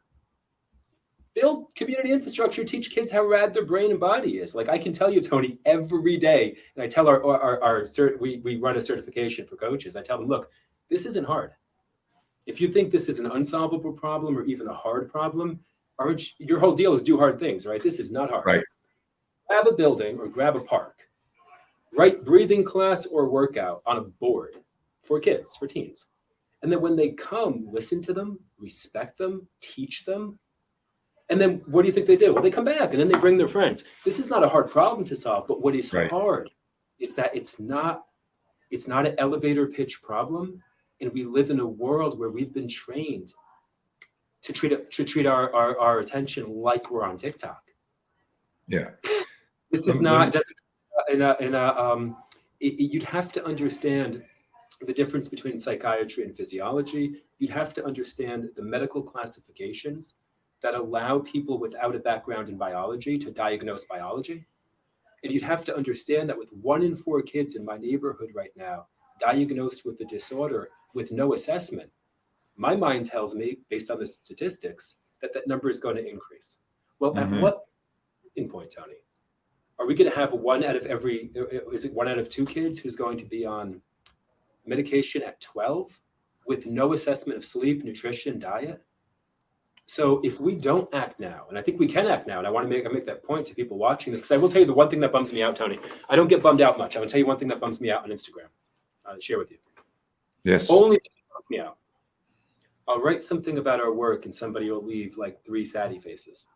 Build community infrastructure, teach kids how rad their brain and body is. Like, I can tell you, Tony, every day, and I tell we run a certification for coaches. I tell them, look, this isn't hard. If you think this is an unsolvable problem or even a hard problem, your whole deal is do hard things, right? This is not hard. Right. Grab a building or grab a park, write breathing class or workout on a board for kids, for teens. And then when they come, listen to them, respect them, teach them. And then what do you think they do? Well, they come back and then they bring their friends. This is not a hard problem to solve, but what is hard is that it's not an elevator pitch problem. And we live in a world where we've been trained to treat our attention like we're on TikTok. Yeah. This is you'd have to understand the difference between psychiatry and physiology. You'd have to understand the medical classifications that allow people without a background in biology to diagnose biology. And you'd have to understand that with 1 in 4 kids in my neighborhood right now diagnosed with the disorder with no assessment, my mind tells me, based on the statistics, that number is going to increase. Well, at what point, Tony? Are we going to have 1 out of 2 kids who's going to be on medication at 12 with no assessment of sleep, nutrition, diet? So if we don't act now, and I think we can act now, and I want to make that point to people watching this, because I will tell you the one thing that bums me out, Tony. I don't get bummed out much. I will tell you one thing that bums me out on Instagram. I'll share with you. Yes. Only thing that bums me out. I'll write something about our work, and somebody will leave like 3 saddie faces.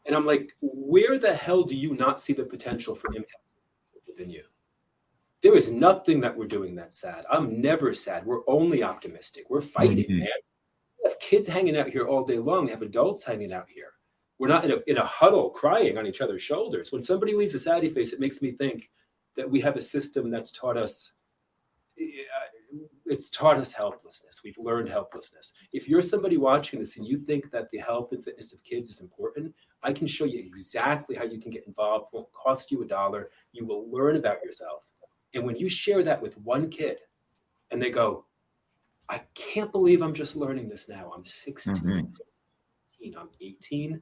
And I'm like, where the hell do you not see the potential for impact within you? There is nothing that we're doing that's sad. I'm never sad. We're only optimistic. We're fighting, man. We have kids hanging out here all day long. We have adults hanging out here. We're not in a huddle crying on each other's shoulders. When somebody leaves a saddie face, it makes me think that we have a system that's taught us helplessness. We've learned helplessness. If you're somebody watching this and you think that the health and fitness of kids is important, I can show you exactly how you can get involved. It won't cost you $1. You will learn about yourself. And when you share that with 1 kid and they go, I can't believe I'm just learning this now. I'm 16, I'm 18.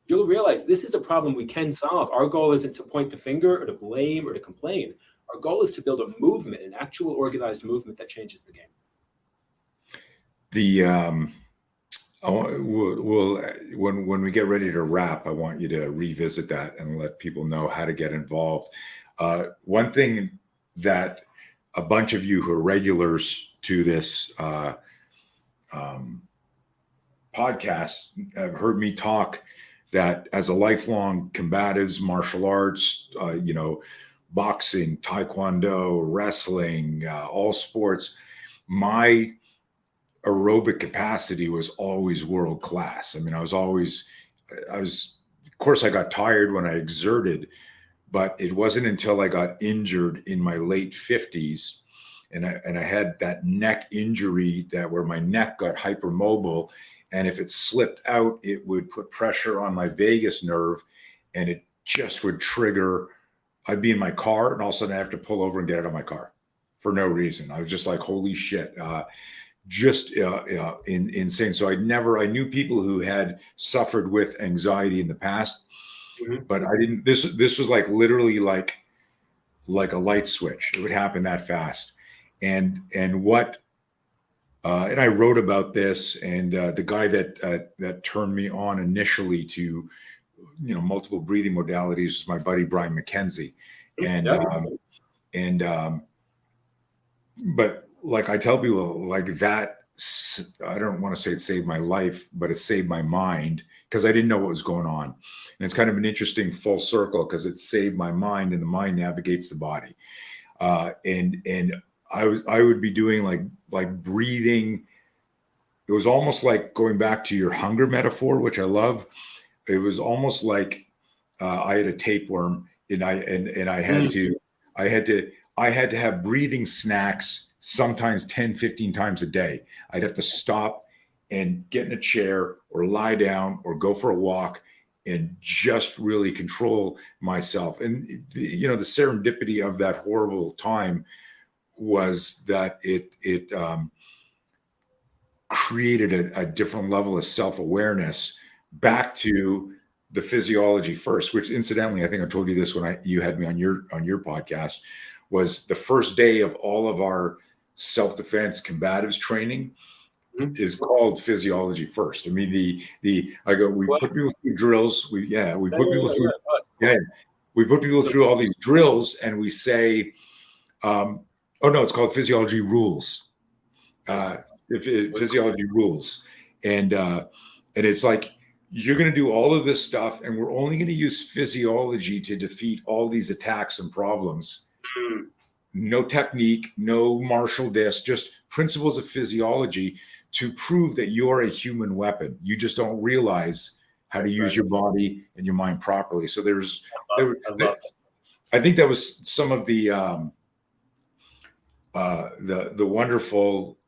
You'll realize this is a problem we can solve. Our goal isn't to point the finger or to blame or to complain. Our goal is to build a movement, an actual organized movement that changes the game. When we get ready to wrap, I want you to revisit that and let people know how to get involved. One thing that a bunch of you who are regulars to this podcast have heard me talk, that as a lifelong combatives, martial arts, boxing, taekwondo, wrestling, all sports, my aerobic capacity was always world class. I mean, of course I got tired when I exerted, but it wasn't until I got injured in my late 50s and I had that neck injury where my neck got hypermobile, and if it slipped out, it would put pressure on my vagus nerve and it just would trigger. I'd be in my car and all of a sudden I have to pull over and get out of my car. for no reason. I was just like, holy shit. Insane. So I knew people who had suffered with anxiety in the past, Mhm. but I didn't, this was like literally like a light switch. It would happen that fast. And I wrote about this, and the guy that turned me on initially to, multiple breathing modalities was my buddy, Brian McKenzie. And, Yep. But like I tell people, like that, I don't want to say it saved my life, but it saved my mind, because I didn't know what was going on. And it's kind of an interesting full circle, because it saved my mind, and the mind navigates the body. And I would be doing like breathing. It was almost like, going back to your hunger metaphor, which I love. It was almost like I had a tapeworm, and I had to have breathing snacks, sometimes 10, 15 times a day. I'd have to stop and get in a chair or lie down or go for a walk and just really control myself. And the serendipity of that horrible time was that it created a different level of self-awareness back to the physiology first, which incidentally, I think I told you this when you had me on your podcast, was the first day of all of our self-defense combatives training is called physiology first. I mean, we put people through drills. We put people through all these drills, and we say, it's called physiology rules. Physiology rules. And it's like, you're going to do all of this stuff, and we're only going to use physiology to defeat all these attacks and problems. No technique, no martial this, just principles of physiology to prove that you're a human weapon. You just don't realize how to use your body and your mind properly. So I think that was some of the wonderful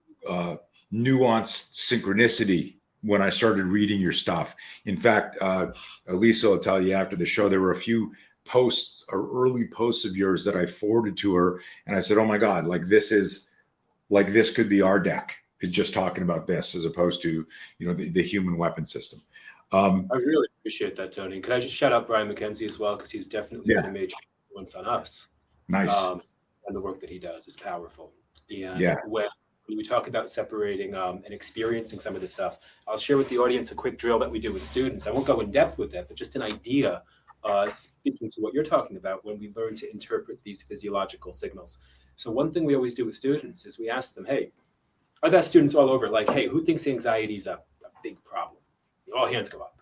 nuanced synchronicity when I started reading your stuff. In fact, Elisa will tell you after the show, there were a few posts or early posts of yours that I forwarded to her, and I said, oh my God, this could be our deck. It's just talking about this, as opposed to, the human weapon system. I really appreciate that, Tony. Could I just shout out Brian McKenzie as well? Because he's definitely been a major influence on us. Nice. And the work that he does is powerful. And when we talk about separating and experiencing some of this stuff, I'll share with the audience a quick drill that we do with students. I won't go in depth with it, but just an idea, speaking to what you're talking about, when we learn to interpret these physiological signals. So one thing we always do with students is we ask them, hey, I've asked students all over, like, hey, who thinks anxiety is a big problem? All hands go up.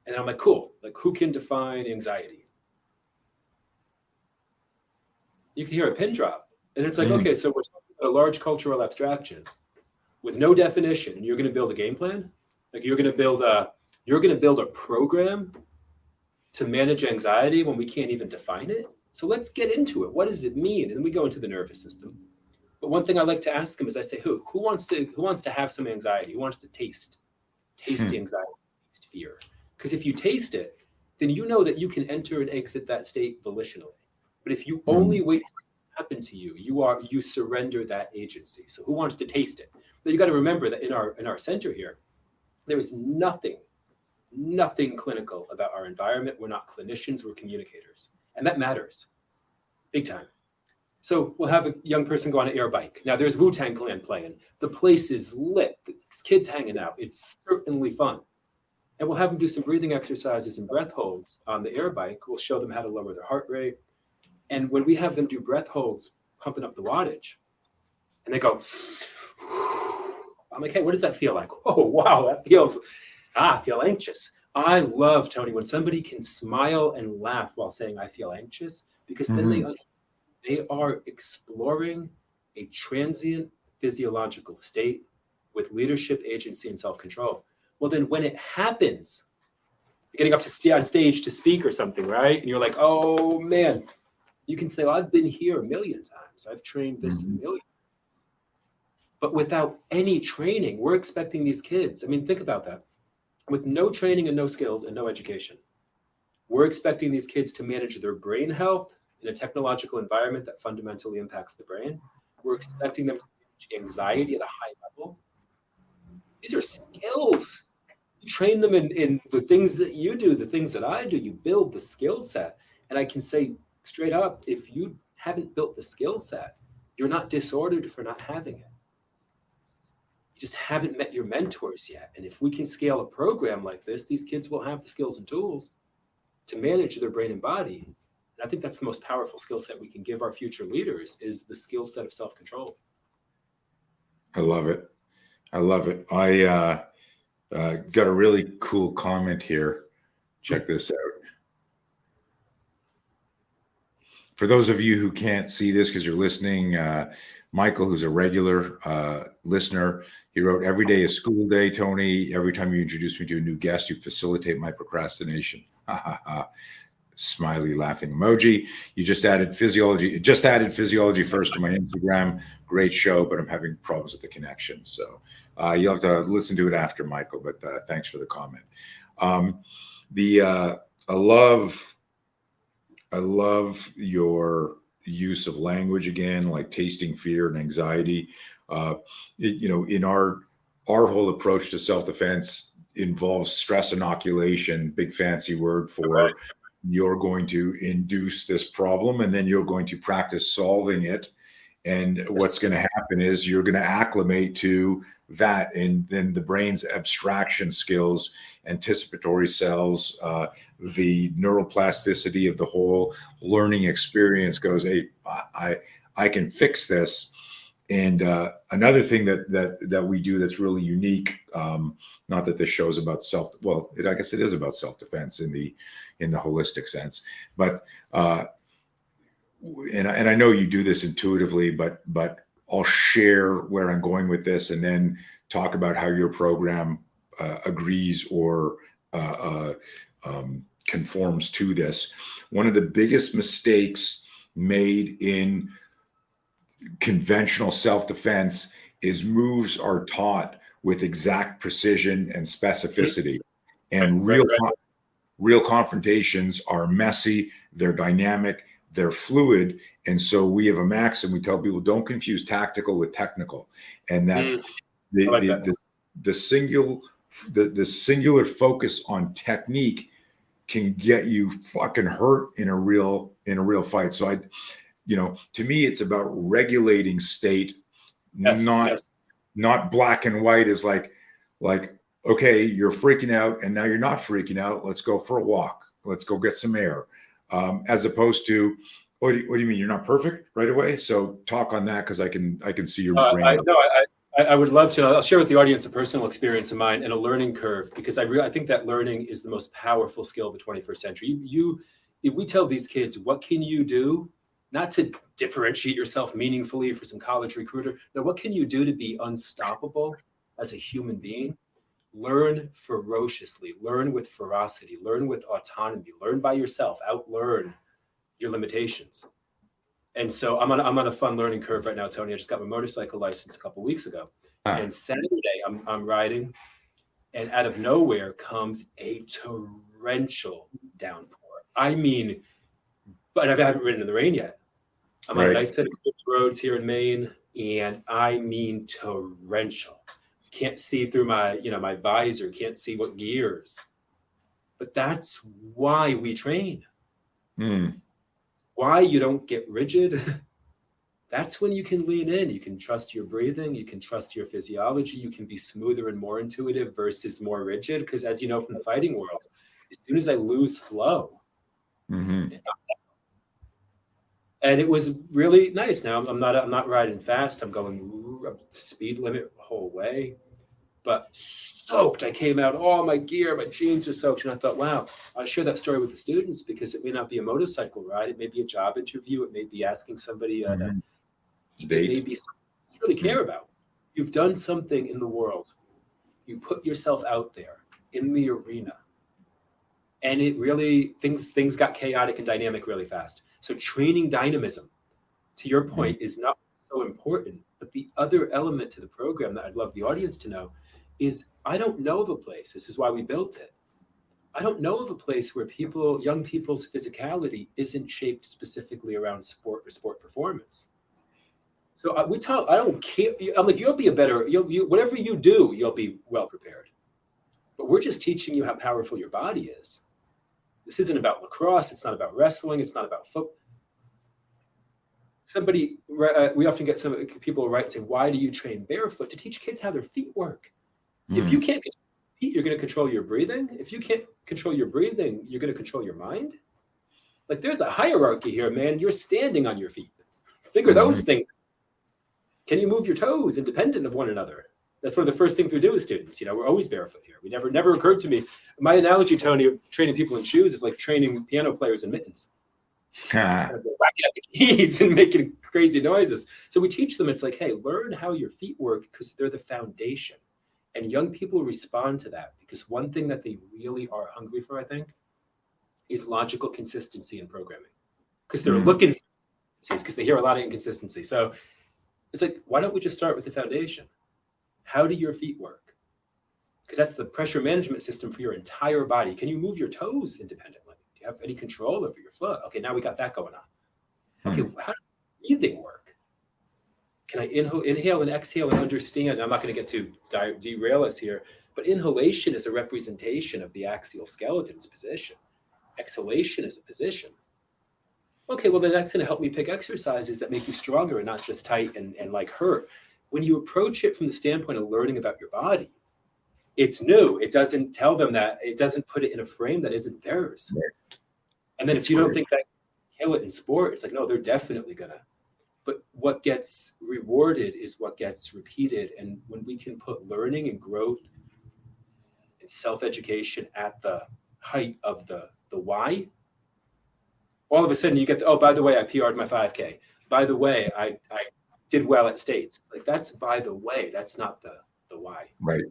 And I'm like, cool. Like, who can define anxiety? You can hear a pin drop. And it's like, okay, so we're talking about a large cultural abstraction with no definition, and you're going to build a game plan? Like, you're going to build a program to manage anxiety when we can't even define it? So let's get into it. What does it mean? And then we go into the nervous system. But one thing I like to ask them is, I say, who wants to have some anxiety? Who wants to taste anxiety, taste fear? Because if you taste it, then you know that you can enter and exit that state volitionally. But if you only wait for it to happen to you, you surrender that agency. So who wants to taste it? But you got to remember that in our center here, there is nothing clinical about our environment. We're not clinicians, we're communicators. And that matters big time. So we'll have a young person go on an air bike. Now there's Wu-Tang Clan playing. The place is lit. There's kids hanging out. It's certainly fun. And we'll have them do some breathing exercises and breath holds on the air bike. We'll show them how to lower their heart rate. And when we have them do breath holds, pumping up the wattage, and they go, I'm like, hey, what does that feel like? Oh, wow, that feels, I feel anxious. I love, Tony, when somebody can smile and laugh while saying, I feel anxious, because then they are exploring a transient physiological state with leadership, agency, and self-control. Well, then when it happens, you're getting up on stage to speak or something, right? And you're like, oh, man, you can say, well, I've been here a million times. I've trained this a million times. But without any training, we're expecting these kids. I mean, think about that. With no training and no skills and no education, we're expecting these kids to manage their brain health in a technological environment that fundamentally impacts the brain. We're expecting them to manage anxiety at a high level. These are skills. You train them in the things that you do, the things that I do. You build the skill set. And I can say straight up, if you haven't built the skill set, you're not disordered for not having it. You just haven't met your mentors yet. And if we can scale a program like this, these kids will have the skills and tools to manage their brain and body. And I think that's the most powerful skill set we can give our future leaders, is the skill set of self-control. I love it. I love it. I got a really cool comment here. Check this out. For those of you who can't see this because you're listening, Michael, who's a regular listener, he wrote, "Every day is school day, Tony. Every time you introduce me to a new guest, you facilitate my procrastination." Ha ha ha. Smiley laughing emoji. You just added physiology first to my Instagram. Great show, but I'm having problems with the connection. So you'll have to listen to it after, Michael, but thanks for the comment. I love your use of language again, like tasting fear and anxiety. In our whole approach to self-defense involves stress inoculation, big fancy word for you're going to induce this problem and then you're going to practice solving it. And what's going to happen is you're going to acclimate to that, and then the brain's abstraction skills, anticipatory cells, the neuroplasticity of the whole learning experience goes, hey, I can fix this. And another thing that we do that's really unique, not that this show is about I guess it is about self-defense in the holistic sense, but and I know you do this intuitively, but I'll share where I'm going with this and then talk about how your program agrees or conforms to this. One of the biggest mistakes made in conventional self-defense is moves are taught with exact precision and specificity, and real confrontations are messy, they're dynamic, they're fluid. And so we have a maxim. We tell people, don't confuse tactical with technical. And that the singular focus on technique can get you fucking hurt in a real fight. So to me, it's about regulating state, not black and white is like, okay, you're freaking out and now you're not freaking out. Let's go for a walk. Let's go get some air. As opposed to, what do you mean you're not perfect right away? So talk on that, because I can see your brain. I would love to. I'll share with the audience a personal experience of mine and a learning curve, because I think that learning is the most powerful skill of the 21st century. If we tell these kids, what can you do, not to differentiate yourself meaningfully for some college recruiter, no, what can you do to be unstoppable as a human being? Learn ferociously, learn with ferocity, learn with autonomy, learn by yourself, outlearn your limitations. And so I'm on a fun learning curve right now, Tony. I just got my motorcycle license a couple of weeks ago. And Saturday I'm riding, and out of nowhere comes a torrential downpour. I mean, but I haven't ridden in the rain yet. I'm on a nice set of roads here in Maine, and I mean torrential. Can't see through my visor, can't see what gears. But that's why we train. Why you don't get rigid. That's when you can lean in. You can trust your breathing. You can trust your physiology. You can be smoother and more intuitive versus more rigid. Because as you know from the fighting world, as soon as I lose flow, and it was really nice. Now I'm not riding fast. I'm going speed limit the whole way, but soaked. I came out, all my gear, my jeans are soaked. And I thought, wow, I'll share that story with the students, because it may not be a motorcycle ride. It may be a job interview. It may be asking somebody to date. Maybe something you really care about. You've done something in the world. You put yourself out there in the arena. And it really, things got chaotic and dynamic really fast. So training dynamism, to your point, is not so important. But the other element to the program that I'd love the audience to know is, I don't know of a place, this is why we built it, I don't know of a place where young people's physicality isn't shaped specifically around sport or sport performance. So we talk. I don't care. I'm like, you'll be a better. Whatever you do, you'll be well prepared. But we're just teaching you how powerful your body is. This isn't about lacrosse. It's not about wrestling. It's not about football. We often get some people write saying, "Why do you train barefoot?" To teach kids how their feet work. If you can't control your feet, you're going to control your breathing. If you can't control your breathing, you're going to control your mind. Like there's a hierarchy here, man. You're standing on your feet. Figure those things. Can you move your toes independent of one another? That's one of the first things we do with students. We're always barefoot here. We never occurred to me. My analogy, Tony, of training people in shoes is like training piano players in mittens. Whacking at the keys and making crazy noises. So we teach them, it's like, hey, learn how your feet work because they're the foundation. And young people respond to that because one thing that they really are hungry for, I think, is logical consistency in programming. Because they're looking for inconsistencies, because they hear a lot of inconsistency. So it's like, why don't we just start with the foundation? How do your feet work? Because that's the pressure management system for your entire body. Can you move your toes independently? Do you have any control over your foot? Okay, now we got that going on. Okay, how does breathing work? Can I inhale and exhale and understand? I'm not going to get to derail us here, but inhalation is a representation of the axial skeleton's position. Exhalation is a position. Okay, well, then that's going to help me pick exercises that make you stronger and not just tight and like hurt. When you approach it from the standpoint of learning about your body, it's new. It doesn't tell them that. It doesn't put it in a frame that isn't theirs. Right. And then if you don't think that kill it in sport, it's like, no, they're definitely going to. But what gets rewarded is what gets repeated. And when we can put learning and growth and self-education at the height of the why, all of a sudden you get, by the way, I PR'd my 5K. By the way, I did well at states. Like that's by the way, that's not the why. Right.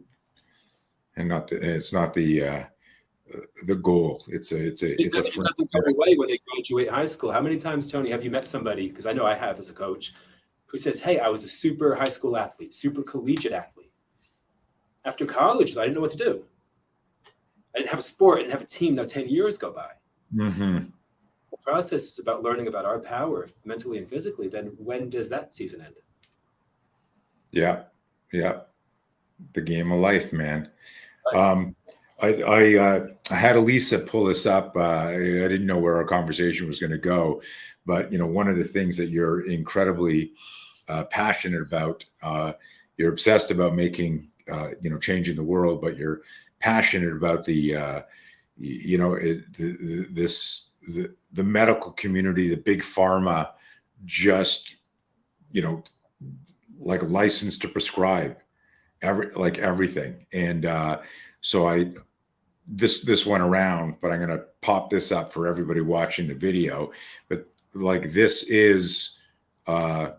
And it's not the goal. It doesn't go away when they graduate high school. How many times, Tony, have you met somebody, because I know I have as a coach, who says, hey, I was a super high school athlete, super collegiate athlete. After college, I didn't know what to do. I didn't have a sport, I didn't have a team. Now 10 years go by. Mm-hmm. The process is about learning about our power mentally and physically. Then when does that season end? Yeah. The game of life, man. Right. I had Elisa pull this up. I didn't know where our conversation was going to go, but one of the things that you're incredibly passionate about, you're obsessed about making, changing the world, but you're passionate about the medical community, the big pharma, just like a license to prescribe everything, and so this went around, but I'm going to pop this up for everybody watching the video. But like this is, some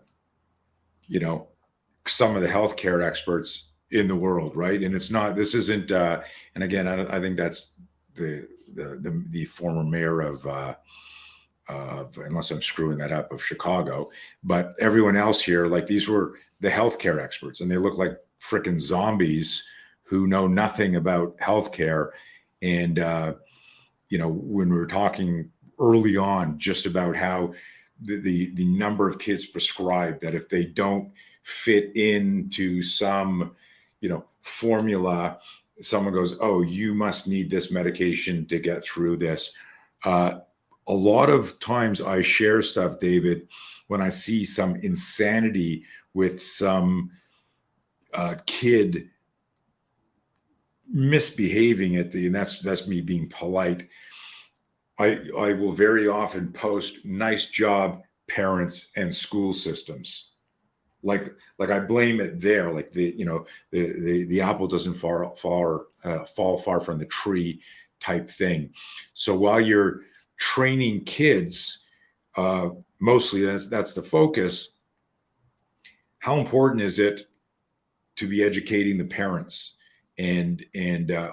of the healthcare experts in the world, right? And this isn't. And again, I think that's the former mayor of, unless I'm screwing that up, of Chicago. But everyone else here, like these were the healthcare experts, and they look like freaking zombies who know nothing about healthcare. And, when we were talking early on just about how the number of kids prescribed, that if they don't fit into some, formula, someone goes, oh, you must need this medication to get through this. A lot of times I share stuff, David, when I see some insanity with some kid misbehaving and that's me being polite. I will very often post, nice job, parents and school systems. Like I blame it there. Like the apple doesn't fall far from the tree type thing. So while you're training kids, mostly that's the focus. How important is it to be educating the parents? And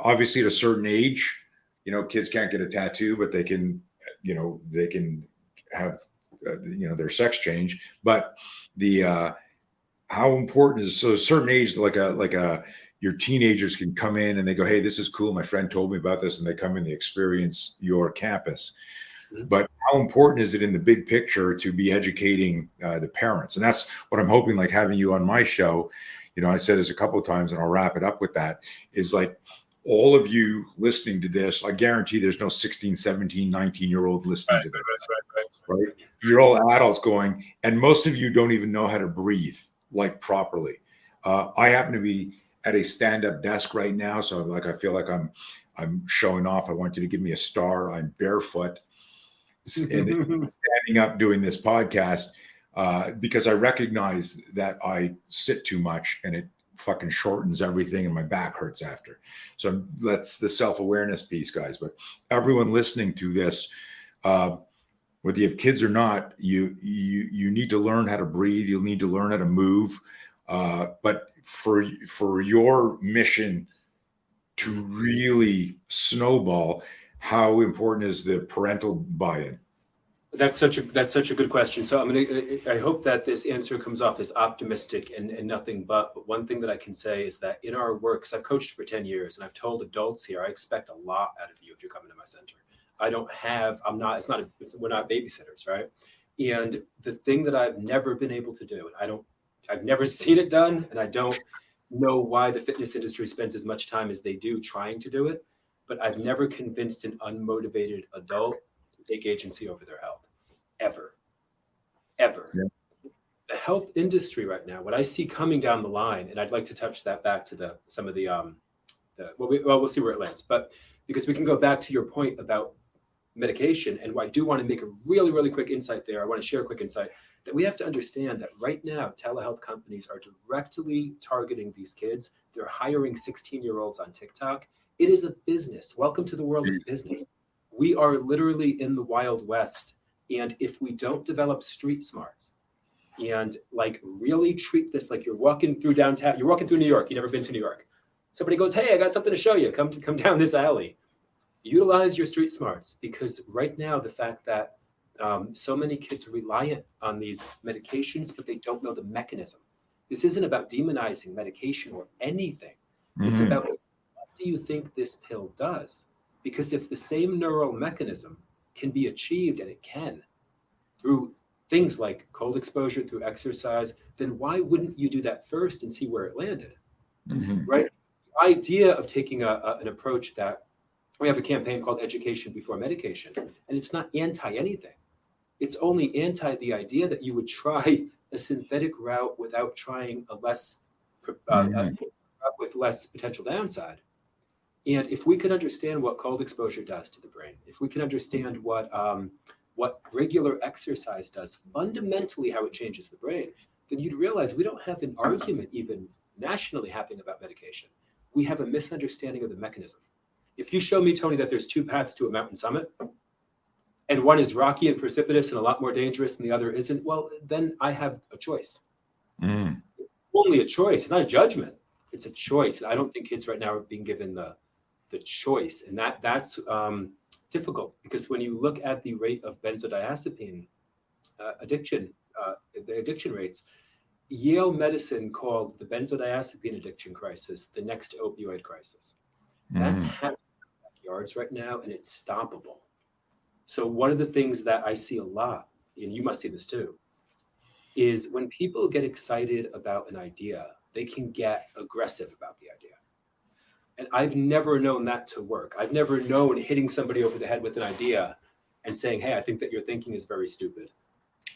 obviously at a certain age, kids can't get a tattoo, but they can have, their sex change. But how important is, so a certain age, your teenagers can come in and they go, hey, this is cool. My friend told me about this, and they come in, they experience your campus. Mm-hmm. But how important is it in the big picture to be educating the parents? And that's what I'm hoping, like having you on my show. I said this a couple of times, and I'll wrap it up with that, is like all of you listening to this, I guarantee there's no 16, 17, 19-year-old listening to this. Right? You're all adults going, and most of you don't even know how to breathe like properly. I happen to be at a stand-up desk right now, so I feel like I'm showing off. I want you to give me a star. I'm barefoot and standing up doing this podcast because I recognize that I sit too much and it fucking shortens everything and my back hurts after. So that's the self-awareness piece, guys. But everyone listening to this, whether you have kids or not, you need to learn how to breathe. You'll need to learn how to move. But for your mission to really snowball, how important is the parental buy-in? That's such a good question. So I hope that this answer comes off as optimistic and nothing but one thing that I can say is that in our work, because I've coached for 10 years and I've told adults here, I expect a lot out of you if you're coming to my center. We're not babysitters, right? And the thing that I've never been able to do, and I've never seen it done, and I don't know why the fitness industry spends as much time as they do trying to do it, but I've never convinced an unmotivated adult to take agency over their health, ever. Yeah. The health industry right now, what I see coming down the line, and I'd like to touch that back to we'll see where it lands, but because we can go back to your point about medication, and I do want to make a really, really quick insight there. I want to share a quick insight that we have to understand that right now, telehealth companies are directly targeting these kids. They're hiring 16-year-olds on TikTok. It is a business. Welcome to the world of business. We are literally in the Wild West. And if we don't develop street smarts and like really treat this like you're walking through downtown, you're walking through New York, you've never been to New York. Somebody goes, hey, I got something to show you. Come down this alley. Utilize your street smarts, because right now the fact that so many kids are reliant on these medications, but they don't know the mechanism. This isn't about demonizing medication or anything. It's about what do you think this pill does? Because if the same neural mechanism can be achieved, and it can, through things like cold exposure, through exercise, then why wouldn't you do that first and see where it landed? Right? The idea of taking an approach that we have a campaign called Education Before Medication, and it's not anti anything. It's only anti the idea that you would try a synthetic route without trying with less potential downside. And if we could understand what cold exposure does to the brain, if we can understand what regular exercise does, fundamentally how it changes the brain, then you'd realize we don't have an argument even nationally happening about medication. We have a misunderstanding of the mechanism. If you show me, Tony, that there's two paths to a mountain summit, and one is rocky and precipitous and a lot more dangerous than the other isn't, well, then I have a choice. It's only a choice, it's not a judgment. It's a choice. I don't think kids right now are being given the choice, and that's difficult, because when you look at the rate of benzodiazepine addiction, the addiction rates, Yale Medicine called the benzodiazepine addiction crisis the next opioid crisis. That's happening in our backyards right now, and it's stoppable. So one of the things that I see a lot, and you must see this too, is when people get excited about an idea, they can get aggressive about the idea. And I've never known that to work. I've never known hitting somebody over the head with an idea and saying, hey, I think that your thinking is very stupid,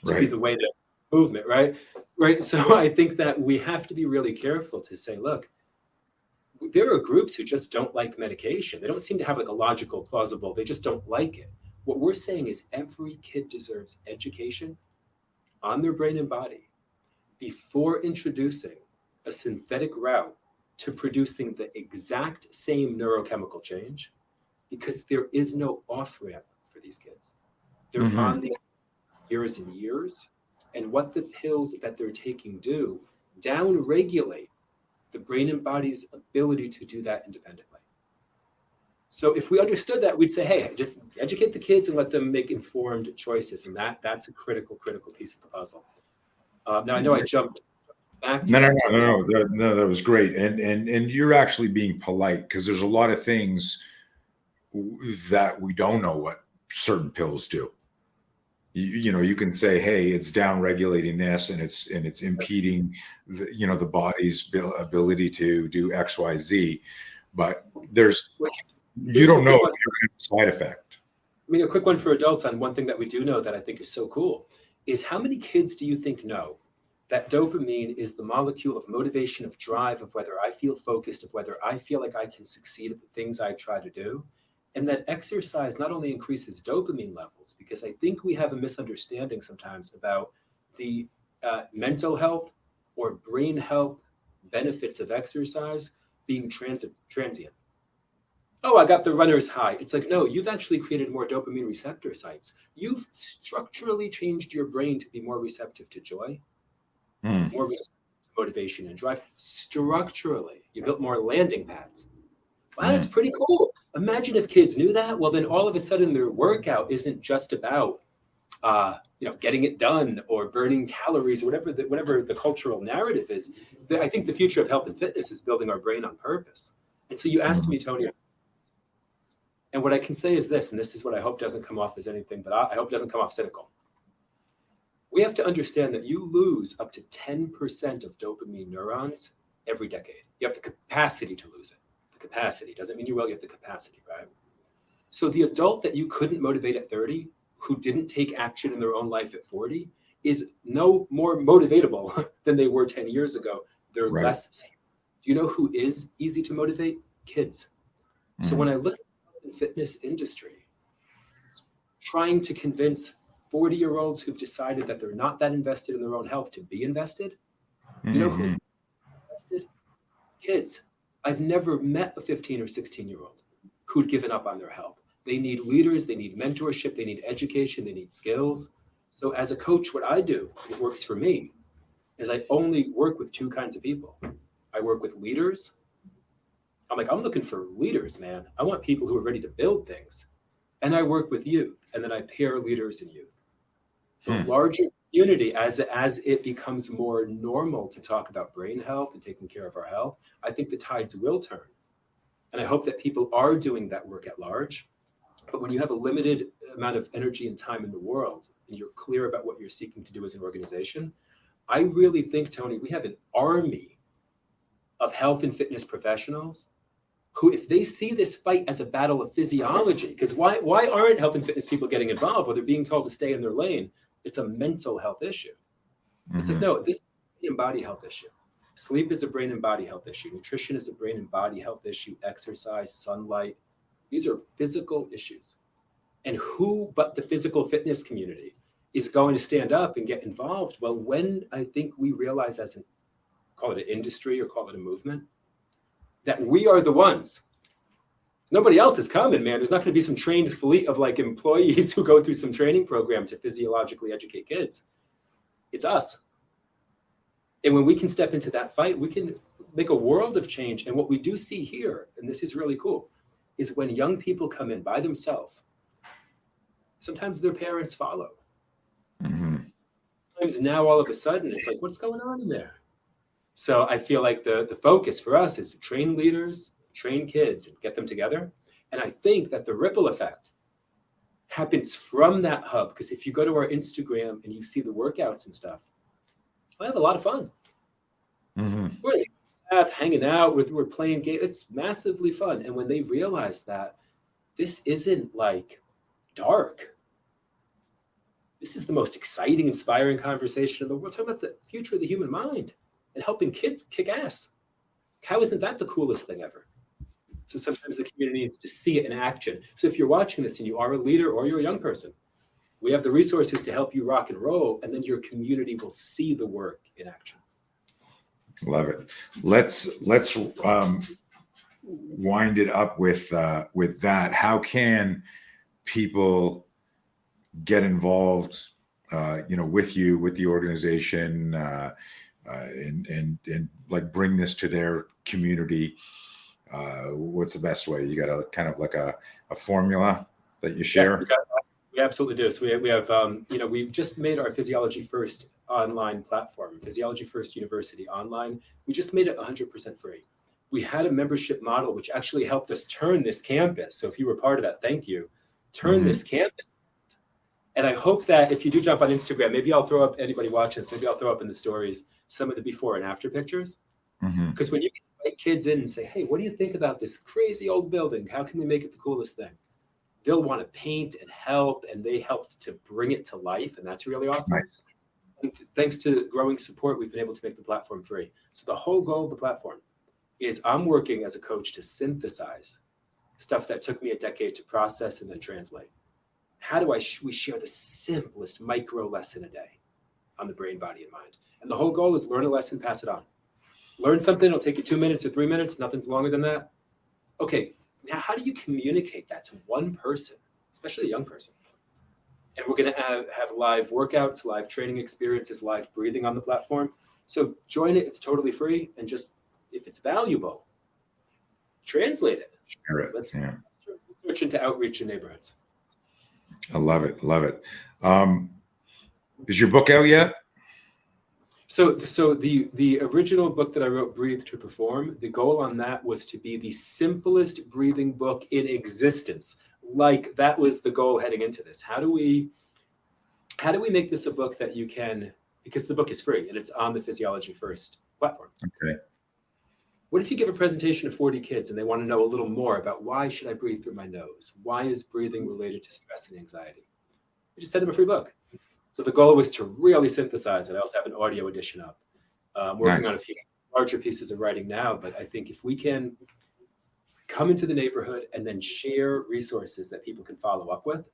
to be the way to movement, right? So I think that we have to be really careful to say, look, there are groups who just don't like medication. They don't seem to have like a logical, plausible, they just don't like it. What we're saying is every kid deserves education on their brain and body before introducing a synthetic route to producing the exact same neurochemical change, because there is no off-ramp for these kids. They're on these years and years, and what the pills that they're taking do, down-regulate the brain and body's ability to do that independently. So if we understood that, we'd say, hey, just educate the kids and let them make informed choices, and that's a critical piece of the puzzle. Now, I know I jumped back to No, that was great. And you're actually being polite, because there's a lot of things that we don't know what certain pills do. You can say, hey, it's down regulating this, and it's impeding the body's ability to do X, Y, Z. But you Here's a don't know quick if one. you're going to have a side effect. I mean, a quick one for adults on one thing that we do know that I think is so cool is how many kids do you think know that dopamine is the molecule of motivation, of drive, of whether I feel focused, of whether I feel like I can succeed at the things I try to do? And that exercise not only increases dopamine levels, because I think we have a misunderstanding sometimes about the mental health or brain health benefits of exercise being transient. Oh, I got the runner's high. It's like, no, you've actually created more dopamine receptor sites. You've structurally changed your brain to be more receptive to joy, more receptive to motivation and drive. Structurally, you built more landing pads. Wow, that's pretty cool. Imagine if kids knew that. Well, then all of a sudden their workout isn't just about getting it done or burning calories or whatever the cultural narrative is. I think the future of health and fitness is building our brain on purpose. And so you asked me, Tony, and what I can say is this, and this is what I hope doesn't come off as anything, but I hope it doesn't come off cynical. We have to understand that you lose up to 10% of dopamine neurons every decade. You have the capacity to lose it. The capacity doesn't mean you will, you have the capacity, right? So the adult that you couldn't motivate at 30, who didn't take action in their own life at 40, is no more motivatable than they were 10 years ago. They're Right. less. Do you know who is easy to motivate? Kids. So when I look at the fitness industry, trying to convince 40-year-olds who've decided that they're not that invested in their own health to be invested, you know who's invested? Kids. I've never met a 15 or 16-year-old who'd given up on their health. They need leaders, they need mentorship, they need education, they need skills. So as a coach, what I do, it works for me, is I only work with two kinds of people. I work with leaders. I'm looking for leaders, man. I want people who are ready to build things. And I work with youth, and then I pair leaders and youth. The larger community, as it becomes more normal to talk about brain health and taking care of our health, I think the tides will turn. And I hope that people are doing that work at large. But when you have a limited amount of energy and time in the world, and you're clear about what you're seeking to do as an organization, I really think, Tony, we have an army of health and fitness professionals who, if they see this fight as a battle of physiology, because why aren't health and fitness people getting involved? Well, they're being told to stay in their lane. It's a mental health issue. It's like, no, this is a brain and body health issue. Sleep is a brain and body health issue. Nutrition is a brain and body health issue. Exercise, sunlight, these are physical issues. And who but the physical fitness community is going to stand up and get involved? Well, when I think we realize call it an industry or call it a movement, that we are the ones. Nobody else is coming, man. There's not going to be some trained fleet of employees who go through some training program to physiologically educate kids. It's us. And when we can step into that fight, we can make a world of change. And what we do see here, and this is really cool, is when young people come in by themselves, sometimes their parents follow. Sometimes now all of a sudden, it's like, what's going on in there? So I feel like the focus for us is to train leaders, train kids, and get them together. And I think that the ripple effect happens from that hub. Because if you go to our Instagram and you see the workouts and stuff, I have a lot of fun. We're hanging out, we're playing games. It's massively fun. And when they realize that this isn't dark, this is the most exciting, inspiring conversation in the world. We're talking about the future of the human mind and helping kids kick ass. How isn't that the coolest thing ever? So sometimes the community needs to see it in action. So if you're watching this and you are a leader or you're a young person, we have the resources to help you rock and roll, and then your community will see the work in action. Love it. Let's wind it up with that. How can people get involved, with you, with the organization, and bring this to their community? What's the best way? You got a kind of a formula that you share? Yeah, we absolutely do. So we have, we've just made our Physiology First online platform, Physiology First University online. We just made it 100% free. We had a membership model, which actually helped us turn this campus. So if you were part of that, thank you. Turn this campus. And I hope that if you do jump on Instagram, maybe I'll throw up, anybody watching this, maybe I'll throw up in the stories some of the before and after pictures. Because when you invite kids in and say, hey, what do you think about this crazy old building? How can we make it the coolest thing? They'll want to paint and help, and they helped to bring it to life. And that's really awesome. Nice. And thanks to growing support, we've been able to make the platform free. So the whole goal of the platform is I'm working as a coach to synthesize stuff that took me a decade to process and then translate. How do we share the simplest micro lesson a day on the brain, body, and mind? And the whole goal is learn a lesson, pass it on. Learn something, it'll take you 2 minutes or 3 minutes, nothing's longer than that. Okay, now how do you communicate that to one person, especially a young person? And we're going to have live workouts, live training experiences, live breathing on the platform. So join it, it's totally free. And just, if it's valuable, translate it. Share it. Let's search into outreach in neighborhoods. I love it. Love it. Is your book out yet? So the original book that I wrote, Breathe to Perform, the goal on that was to be the simplest breathing book in existence. Like that was the goal heading into this. How do we make this a book that you can, because the book is free and it's on the Physiology First platform. Okay. What if you give a presentation to 40 kids and they want to know a little more about why should I breathe through my nose? Why is breathing related to stress and anxiety? You just send them a free book. So the goal was to really synthesize it. I also have an audio edition up. Working on a few larger pieces of writing now, but I think if we can come into the neighborhood and then share resources that people can follow up with.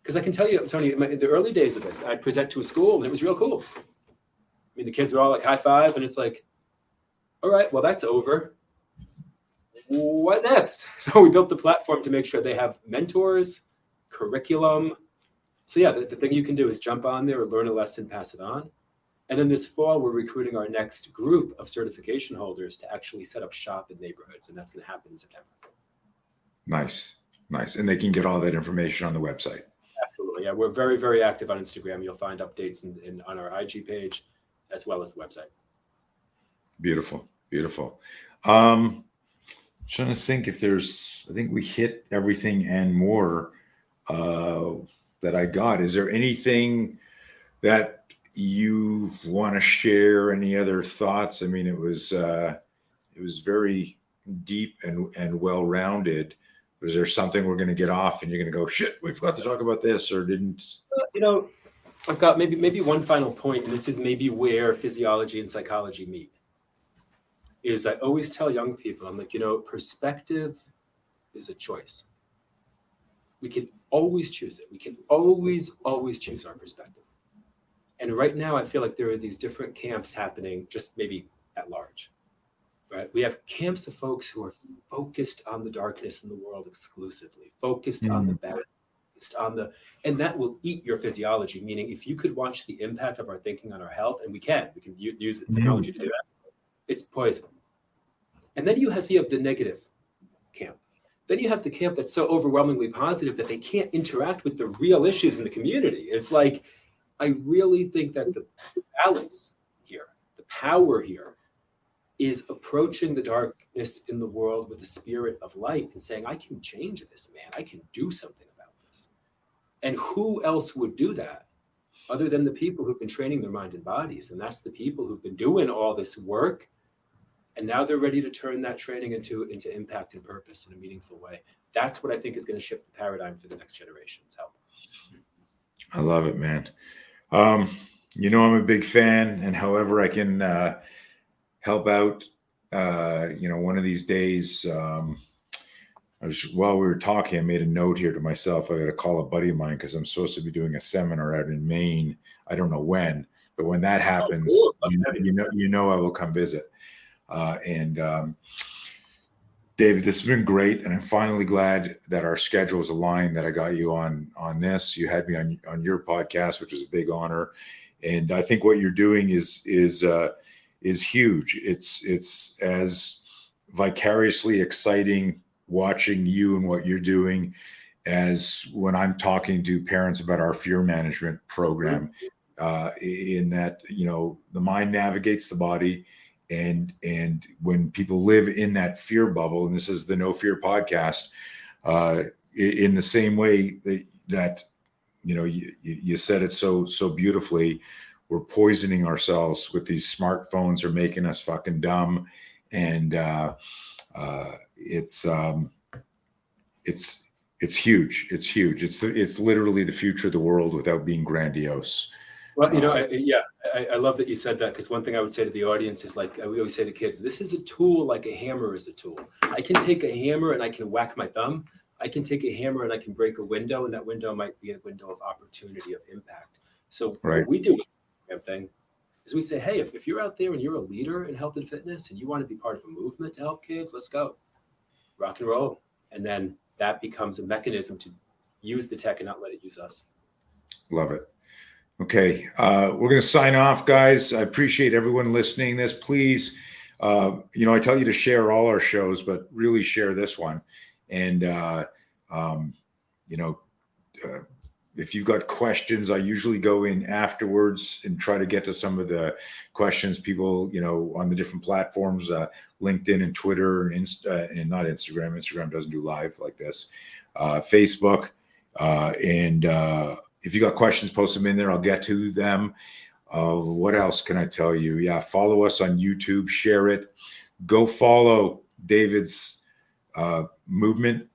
Because I can tell you, Tony, in the early days of this, I'd present to a school and it was real cool. I mean, the kids were all like high five and it's like, all right, well, that's over. What next? So we built the platform to make sure they have mentors, curriculum. So yeah, the thing you can do is jump on there, learn a lesson, pass it on. And then this fall, we're recruiting our next group of certification holders to actually set up shop in neighborhoods. And that's going to happen in September. Nice. Nice. And they can get all that information on the website. Absolutely. Yeah, we're very, very active on Instagram. You'll find updates on our IG page as well as the website. Beautiful. Beautiful. Trying to think if I think we hit everything and more that I got. Is there anything that you want to share? Any other thoughts? I mean, it was very deep and well-rounded. Was there something we're going to get off and you're going to go, shit, we forgot to talk about this or didn't? I've got maybe one final point, and this is maybe where physiology and psychology meet. Is I always tell young people, I'm like, perspective is a choice. We can always choose it. We can always choose our perspective. And right now, I feel like there are these different camps happening, just maybe at large, right? We have camps of folks who are focused on the darkness in the world exclusively, focused on the bad, and that will eat your physiology. Meaning, if you could watch the impact of our thinking on our health, and we can use technology to do that. It's poison. And then you have the negative camp. Then you have the camp that's so overwhelmingly positive that they can't interact with the real issues in the community. It's like, I really think that the balance here, the power here, is approaching the darkness in the world with the spirit of light and saying, I can change this, man. I can do something about this. And who else would do that other than the people who've been training their mind and bodies? And that's the people who've been doing all this work. And now they're ready to turn that training into impact and purpose in a meaningful way. That's what I think is going to shift the paradigm for the next generation's help. I love it, man. I'm a big fan, and however I can help out, one of these days, while we were talking, I made a note here to myself. I got to call a buddy of mine because I'm supposed to be doing a seminar out in Maine. I don't know when, but when that happens, I will come visit. David, this has been great, and I'm finally glad that our schedules aligned, that I got you on this. You had me on your podcast, which was a big honor, and I think what you're doing is huge. It's as vicariously exciting watching you and what you're doing as when I'm talking to parents about our fear management program. In that, the mind navigates the body. And when people live in that fear bubble, and this is the No Fear podcast, in the same way that you said it so beautifully. We're poisoning ourselves with these smartphones are making us fucking dumb. And it's huge. It's huge. It's literally the future of the world without being grandiose. Well, I love that you said that, because one thing I would say to the audience is, like we always say to kids, this is a tool like a hammer is a tool. I can take a hammer and I can whack my thumb. I can take a hammer and I can break a window, and that window might be a window of opportunity, of impact. So Right. what we do with the thing is we say, hey, if you're out there and you're a leader in health and fitness and you want to be part of a movement to help kids, let's go. Rock and roll. And then that becomes a mechanism to use the tech and not let it use us. Love it. Okay. We're going to sign off, guys. I appreciate everyone listening to this. Please, I tell you to share all our shows, but really share this one. And, if you've got questions, I usually go in afterwards and try to get to some of the questions people, on the different platforms, LinkedIn and Twitter and and not Instagram. Instagram doesn't do live like this. Facebook. And if you got questions, post them in there. I'll get to them. What else can I tell you? Yeah. Follow us on YouTube, share it. Go follow David's movement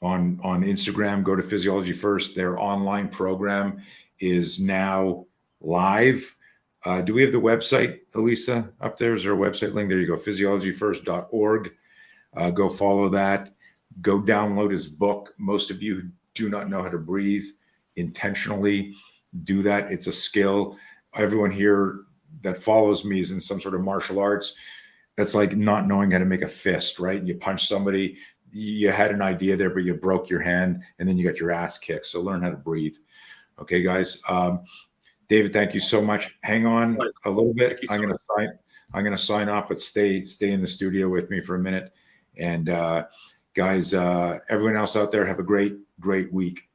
on Instagram. Go to Physiology First. Their online program is now live. Do we have the website, Elisa, up there? Is there a website link? There you go, physiologyfirst.org. Go follow that. Go download his book. Most of you do not know how to breathe intentionally. Do that. It's a skill. Everyone here that follows me is in some sort of martial arts. That's like not knowing how to make a fist, right? You punch somebody, you had an idea there, but you broke your hand, and then you got your ass kicked. So learn how to breathe. Okay, guys. David, thank you so much. Hang on a little bit. I'm gonna sign off, but stay in the studio with me for a minute. And guys, everyone else out there, have a great week.